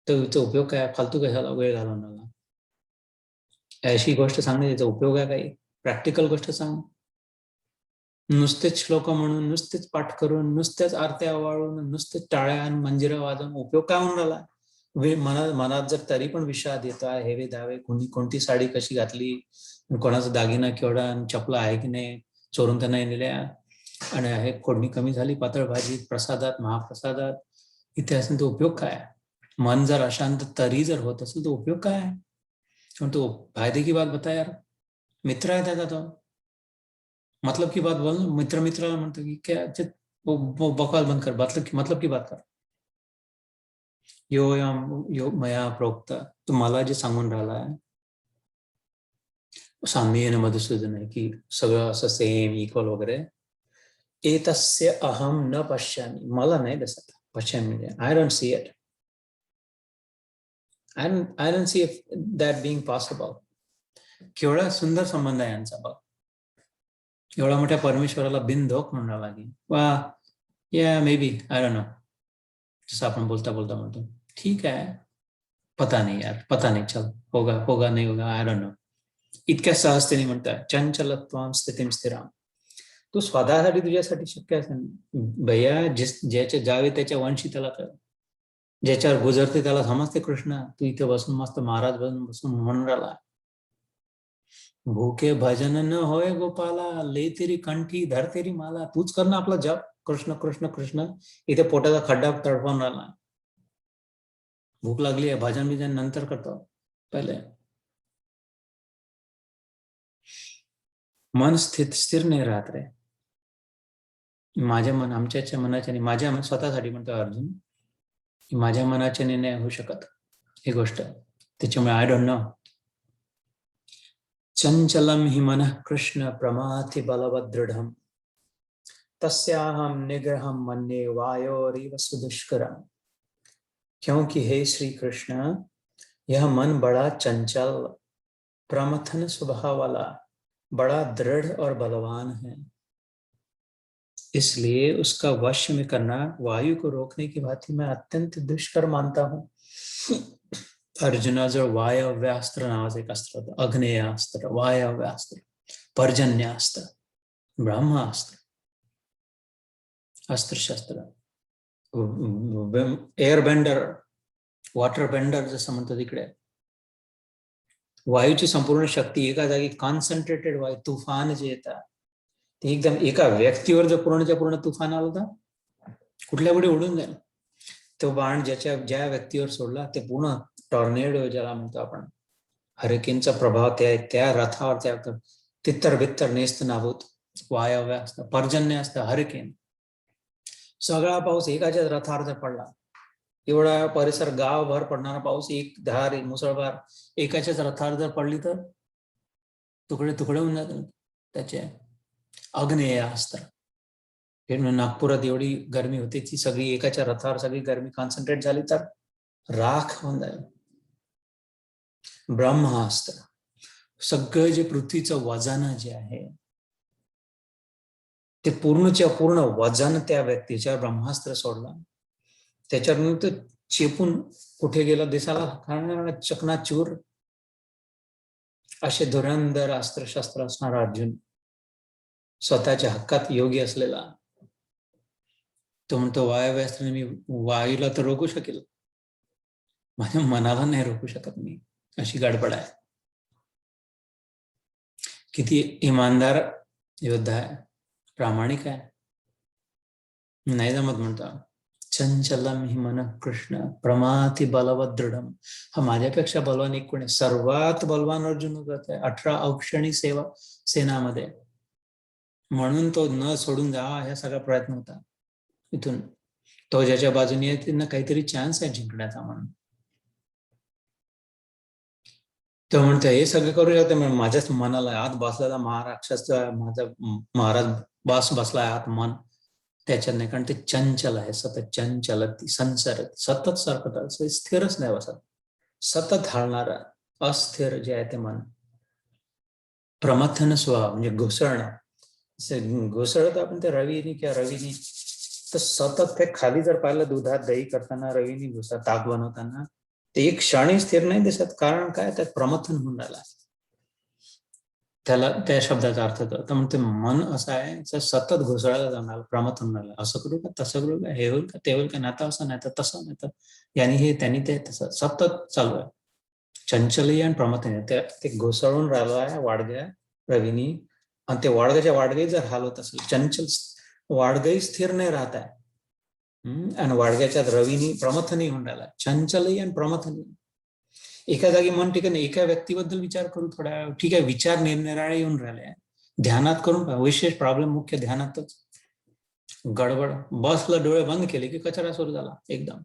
तर याचा उपयोग काय, फालतू कशाला वेळ घालवून राहिला. अशी गोष्ट सांगणे याचा उपयोग आहे काही, प्रॅक्टिकल गोष्ट सांग. नुसतेच श्लोक म्हणून, नुसतेच पाठ करून, नुसत्याच आरत्या वाळून, नुसतेच टाळ्या आणि मंजिरा वाजवून उपयोग काय होऊन राहिला? मनात जर तरी पण विषाद येतो आहे, हेवे दावे, कोणती साडी कशी घातली, कोणाचा दागिना केवढा, चपला आहे की नाही, चोरून तर नाही नेल्या, आणि आहे फोडणी कमी झाली पातळ भाजीत, प्रसादात, महाप्रसादात, इथे असेल तर उपयोग काय? मन जर अशांत तरी जर होत असेल तर उपयोग काय आहे? तो फायदे की बात बता यार. मित्र आहे त्याचा तो, मतलब की बात बोल. मित्राला म्हणतो की क्या बकवास बंद कर, मतलब की बात कर. यो मया प्रोक्त, तुम्हाला जे सांगून राहिलाय साम्येन मधुसूदन आहे की सगळं असं सेम इक्वल वगैरे. एतस्य अहम न पश्यामी, मला नाही दिसत. पश्यामी म्हणजे I don't see it. I don't see that being possible. केवढा सुंदर संबंध आहे यांचा बघ. एवढा मोठ्या परमेश्वराला बिनधोक म्हणावं लागेल वा, या may be, I don't know. जसं आपण बोलता म्हणतो ठीक आहे, पता नाही यार, पता नाही, चल होगा नाही होगा, आय डोंट नो. इतक्या सहजतेने म्हणतात चंचलत्वाम स्थितीम स्थिराम. तू स्वतःसाठी, तुझ्यासाठी शक्य असेल भैया, ज्याच्या जावे त्याच्या वंशी त्याला कळ, ज्याच्यावर गुजरते त्याला समजते कृष्ण. तू इथे बसून मस्त महाराज बसून म्हणून राहिला, भूखे भजन न होय गोपाला, ले तेरी कंठी धर तेरी माला. तूच कर ना आपला जप, कृष्ण कृष्ण कृष्ण. इथे पोटाचा खड्डा तडफवून राहिला, भूक लागली आहे, भजन बिजन नंतर करतो, पहिले मन स्थिर नाही राहत रे. माझ्या मन, आमच्या मनाच्या नाही, माझ्या स्वतःसाठी म्हणतो अर्जुन, माझ्या मनाचे निर्णय होऊ शकत ही गोष्ट. त्याच्यामुळे आय डोंट नो. चंचलम हि मन कृष्ण प्रमाथि बलवदृढम, तस्याहम निग्रहम मन्ये वायोरिव सुदुष्करम. क्योंकि हे श्री कृष्ण, यह मन बड़ा चंचल, प्रमथन स्वभाव वाला, बड़ा दृढ़ और बलवान है, इसलिए उसका वश में करना वायु को रोकने की भांति मैं अत्यंत दुष्कर मानता हूं. अर्जुनाजवळ वायव्यास्त्र नावाचं एक अस्त्र होतं. अग्नेयास्त्र, वायव्यास्त्र, पर्जन्यास्त्र, ब्रह्मास्त्र, अस्त्रशस्त्र, एअरबेंडर, वॉटर बेंडर जसं म्हणतो तिकडे. वायूची संपूर्ण शक्ती एका जागी कॉन्सन्ट्रेटेड वायू, तुफान जे येतात ते एकदम एका व्यक्तीवर जर पूर्णच्या पूर्ण तुफान आलं तर कुठल्या पुढे उडून जाईल. तो बाण ज्या व्यक्तीवर सोडला ते पूर्ण टॉर्नेडो ज्याला म्हणतो आपण, हरिकेनचा प्रभाव त्या रथावर त्या तित्तर बित्तर नेस्त नाबूत. वायव्य असतं, पर्जन्य असतं, हरिकेन. सगळा पाऊस एकाच्याच रथावर जर पडला, एवढा परिसर गावभर पडणारा पाऊस, एक धार, एक मुसळधार एकाच्याच रथावर जर पडली तर तुकडे होऊन जातात त्याचे. अग्नेय अस्त्र. नागपुरात एवढी गरमी होती, ती सगळी एकाच्या रथावर सगळी गरमी कॉन्सन्ट्रेट झाली तर राख होऊन जाईल. ब्रह्मास्त्र. सगळं जे पृथ्वीचं वजन जे आहे ते पूर्णच्या पूर्ण वजन त्या व्यक्तीच्या ब्रह्मास्त्र सोडला, त्याच्यानंतर चेपून कुठे गेलं दिसायला चकनाचूर. असे धुरंधर अस्त्रशस्त्र असणारा अर्जुन, स्वतःच्या हक्कात योगी असलेला, तो म्हणतो वायव्यास्त्राने मी वायूला तर रोखू शकेल, माझ्या मनाला नाही रोखू शकत मी. अशी गडबड आहे. किती इमानदार योद्धा आहे, प्रामाणिक आहे. नाही जमत म्हणतो. चंचलम हि मन कृष्ण प्रमाथि बलवद दृढम. हा माझ्यापेक्षा बलवान एक कोणी? सर्वात बलवान अर्जुन होता 18 औक्षणी सेनामध्ये. म्हणून तो न सोडून जावा ह्या सगळा प्रयत्न होता. इथून तो ज्याच्या बाजूने आहे त्यांना काहीतरी चान्स आहे जिंकण्याचा म्हणून. तो म्हणतो हे सगळं करू शकते, माझ्याच मनाला आत बसलेला महाराक्षाचा माझा महाराज बसलाय आत मन, त्याच्यात नाही. कारण ते चंचल आहे, सतत चंचलती संसरत, सतत सरकत, स्थिरच नाही बसत, सतत हलणार अस्थिर जे आहे ते मन. प्रमथन स्वभाव म्हणजे घुसळत आपण ते रवीनी किंवा रवीनी, तर सतत ते खाली जर पाहिलं दुधात दही करताना रवीनी घुसा, ताक बनवताना ते एक क्षणी स्थिर नाही दिसत. कारण काय? त्यात प्रमथन होऊन राहिला, त्याला त्या शब्दाचा अर्थ तर म्हणते मन असं आहे सतत घुसळायला जाणार प्रमथन राहिलं, असं करू का तसं करू का, हे होईल का ते होईल का, नाता असं नाही तर तसं नाही तर याने हे त्यांनी ते तसं सतत चालू आहे. चंचली आणि प्रमथन ते घुसळून राहिलं आहे वाडग्या रवीनी, आणि ते वाडग्याच्या वाडगे जर हाल होत असेल, चंचल वाडगही स्थिर नाही राहत आहे, आणि वाडग्याच्या रवीनी प्रमथनही होऊन राहिला, चंचलही आणि प्रमथनही. एका जागी मन टिकत नाही, एका व्यक्तीबद्दल विचार करू थोडा, ठीक आहे विचार निरनिराळे येऊन राहिले, ध्यानात करून विशेष प्रॉब्लेम मुख्य ध्यानातच गडबड, बसला डोळे बंद केले की कचरा सुरू झाला एकदम.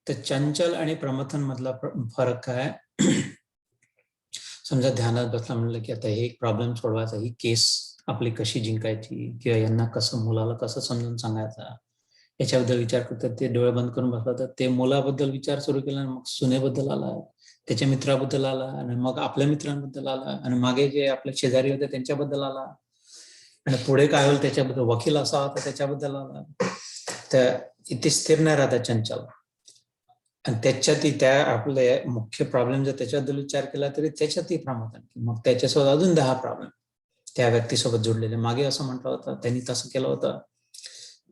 तर चंचल आणि प्रमथन मधला फरक काय, समजा ध्यानात बसला म्हणलं की आता हे प्रॉब्लेम सोडवायचा, ही केस आपली कशी जिंकायची, किंवा यांना कसं मुलाला कसं समजून सांगायचा याच्याबद्दल विचार करतात, ते डोळे बंद करून बसला तर ते मुलाबद्दल विचार सुरू केला, मग सुनेबद्दल आला, त्याच्या मित्राबद्दल आला, आणि मग आपल्या मित्रांबद्दल आला, आणि मागे जे आपले शेजारी होते त्यांच्याबद्दल आला, आणि पुढे काय होईल त्याच्याबद्दल, वकील असा होता त्याच्याबद्दल आला. तर इथे स्थिर नाही राहतात चंचल, आणि त्याच्यातही त्या आपले मुख्य प्रॉब्लेम जर त्याच्याबद्दल विचार केला तरी त्याच्यातही प्रमाण, मग त्याच्यासोबत अजून 10 प्रॉब्लेम त्या व्यक्तीसोबत जोडलेले. मागे असं म्हटलं होतं, त्यांनी तसं केलं होतं,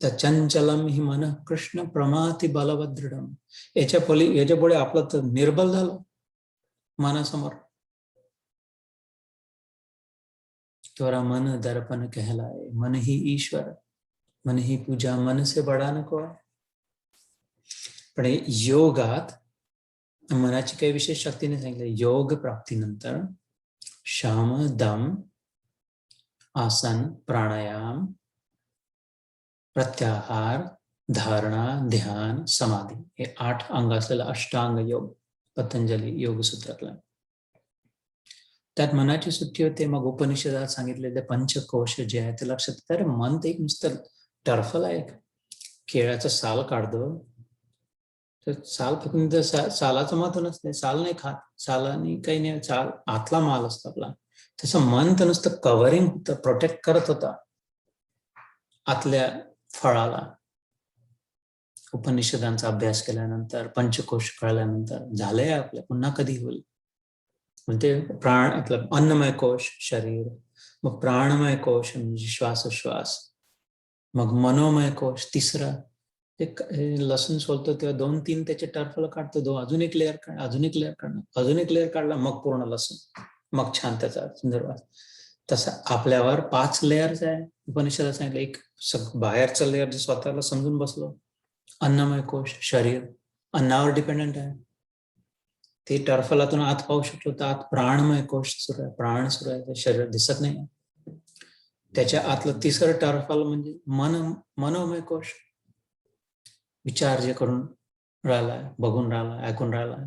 तर चंचलम हि मन कृष्ण प्रमाती बलवत दृढम, याच्या पुढे आपलं तर निर्बल झालं मनासमोर. तोरा मन दर्पण कहलाए, मन ही ईश्वर, मन ही पूजा, मन से बडा नको. पण योगात मनाची काही विशेष शक्तीने सांगितलं, योग प्राप्तीनंतर शम दम आसन प्राणायाम प्रत्याहार धारणा ध्यान समाधी, हे 8 अंग असलेला अष्टांग योग पतंजली योगसूत्रातला. त्यात मनाची सुट्टी होते. मग उपनिषदात सांगितलेले पंचकोश जे आहे ते लक्षात, तर मन ते एक नुसतं टर्फल आहे, केळ्याचं साल काढतो तर साल फेकून, सालाचं महत्व नसते, साल नाही खात, सालानी काही नाही, साल आतला माल असतो आपला. तसं मन तर नुसतं कव्हरिंग होतं, प्रोटेक्ट करत होता आतल्या फळाला. उपनिषदांचा अभ्यास केल्यानंतर, पंचकोश कळल्यानंतर झालंय आपल्या, पुन्हा कधी होईल म्हणते. प्राण आपलं अन्नमय कोश शरीर, मग प्राणमय कोश म्हणजे श्वासोश्वास, मग मनोमय कोश तिसरा, लसूण सोलतो तेव्हा 2-3 त्याचे टर्फल काढतो, अजून एक लेअर काढ, अजून एक लेअर काढणं, अजून एक लेअर काढला, मग पूर्ण लसूण, मग छान त्याचा सुंदर वास. तसं आपल्यावर 5 लेअर्स आहे उपनिषदात सांगितलं. एक बाहेरचा लेअर जे स्वतःला समजून बसलो, अन्नमय कोश शरीर अन्नावर डिपेंडंट आहे, ते टर्फलातून आत पाहू शकतो, तर आत प्राणमय कोश सुरू आहे, प्राण सुरू आहे, शरीर दिसत नाही. त्याच्या आतलं तिसरं टर्फल म्हणजे मनोमय कोश, विचार जे करून राहिलाय, बघून राहिलाय, ऐकून राहिलाय.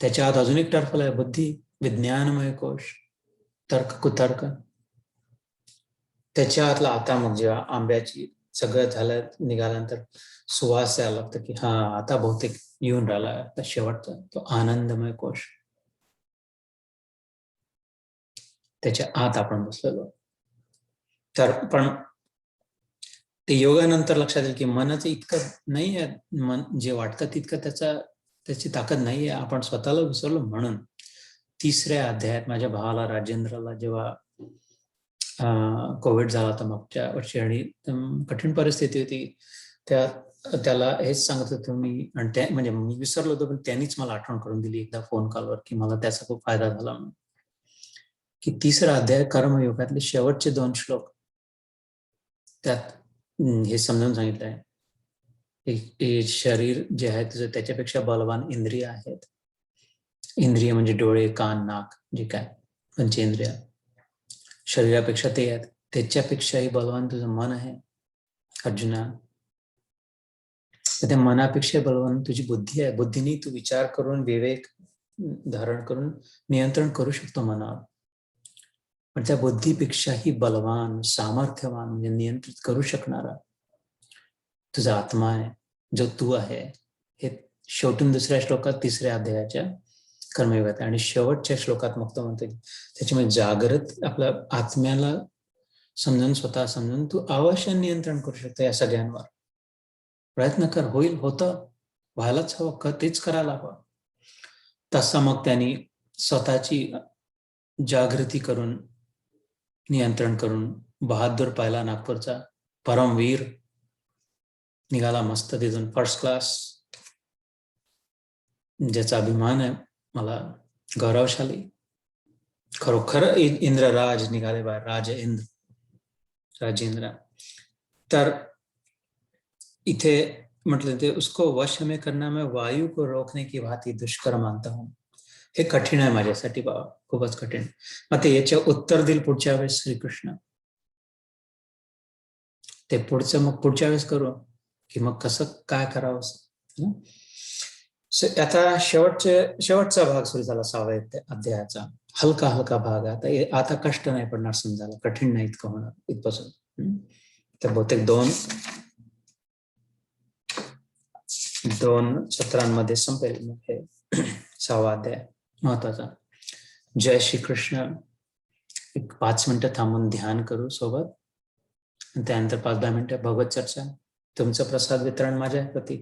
त्याच्या आत अजून एक टर्फल आहे बुद्धी विज्ञानमय कोश, तर्क कुतर्क. त्याच्या आतला आता मग जेव्हा आंब्याची सगळं झालं निघाल्यानंतर सुवास यायला लागतं की हा आता बहुतेक येऊन राहिला, आता शेवटचा तो आनंदमय कोश, त्याच्या आत आपण बसलेलो. तर पण ते योगानंतर लक्षात येईल की मनाचं इतकं नाही आहे, मन जे वाटतं तितकं त्याची ताकद नाही आहे, आपण स्वतःला विसरलो. म्हणून 3ऱ्या अध्यायात माझ्या भावाला राजेंद्रला जेव्हा कोविड झाला होता मागच्या वर्षी आणि कठीण परिस्थिती होती, त्याला हेच सांगत होतो मी, आणि म्हणजे मी विसरलो होतो, पण त्यांनीच मला आठवण करून दिली एकदा फोन कॉलवर की मला त्याचा खूप फायदा झाला म्हणून. की 3रा अध्याय कर्मयोगातले शेवटचे 2 श्लोक, त्यात हे समजावून सांगितलं आहे, शरीर जे आहे तुझं त्याच्यापेक्षा बलवान इंद्रिय आहेत. इंद्रिय म्हणजे डोळे कान नाक, जे काय पंचेंद्रिय शरीरापेक्षा ते आहेत, त्याच्यापेक्षाही बलवान तुझं मन आहे अर्जुना. तर त्या मनापेक्षा बलवान तुझी बुद्धी आहे. बुद्धीने तू विचार करून विवेक धारण करून नियंत्रण करू शकतो मनावर, पण त्या बुद्धीपेक्षाही बलवान सामर्थ्यवान म्हणजे नियंत्रित करू शकणारा तुझा आत्मा आहे, जो तू आहे. हे शेवटून 2ऱ्या श्लोकात 3ऱ्या अध्यायाच्या कर्मयोगात, आणि शेवटच्या श्लोकात मग तो म्हणतो त्याच्यामुळे जागृत आपल्या आत्म्याला समजून, स्वतः समजून तू अवश्य नियंत्रण करू शकतो या सगळ्यांवर. प्रयत्न कर, होईल, होतं, व्हायलाच हवं, तेच करायला हवं. तसा मग त्यांनी स्वतःची जागृती करून, नियंत्रण करून बहादूर पाहिला नागपूरचा, परमवीर निघाला मस्त तिथून, फर्स्ट क्लास, ज्याचा अभिमान आहे मला, गौरवशाली. खरोखर इंद्रराज निघाले बाहेर, राजेंद्र. तर इथे म्हटलं ते उसको वश में करना, मैं वायू को रोकने की भांति दुष्कर मानता हूं. हे कठीण आहे माझ्यासाठी बाबा, खूपच कठीण. मग ते याच्या उत्तर देईल पुढच्या वेळेस श्रीकृष्ण. ते पुढचं मग पुढच्या वेळेस करू की मग कसं काय करावं. आता शेवटचा भाग सुरू झाला 6व्या अध्यायाचा. हलका हलका भाग. आता कष्ट नाही पडणार समजायला, कठीण नाही इतकं होणार इथपासून. तर बहुतेक दोन सत्रांमध्ये संपेल हे 6वा अध्याय महत्वाचा. जय श्री कृष्ण. एक 5 मिनिटं थांबून ध्यान करू सोबत, त्यानंतर 5-10 मिनिटं भगवत चर्चा, तुमचं प्रसाद वितरण माझ्या प्रती.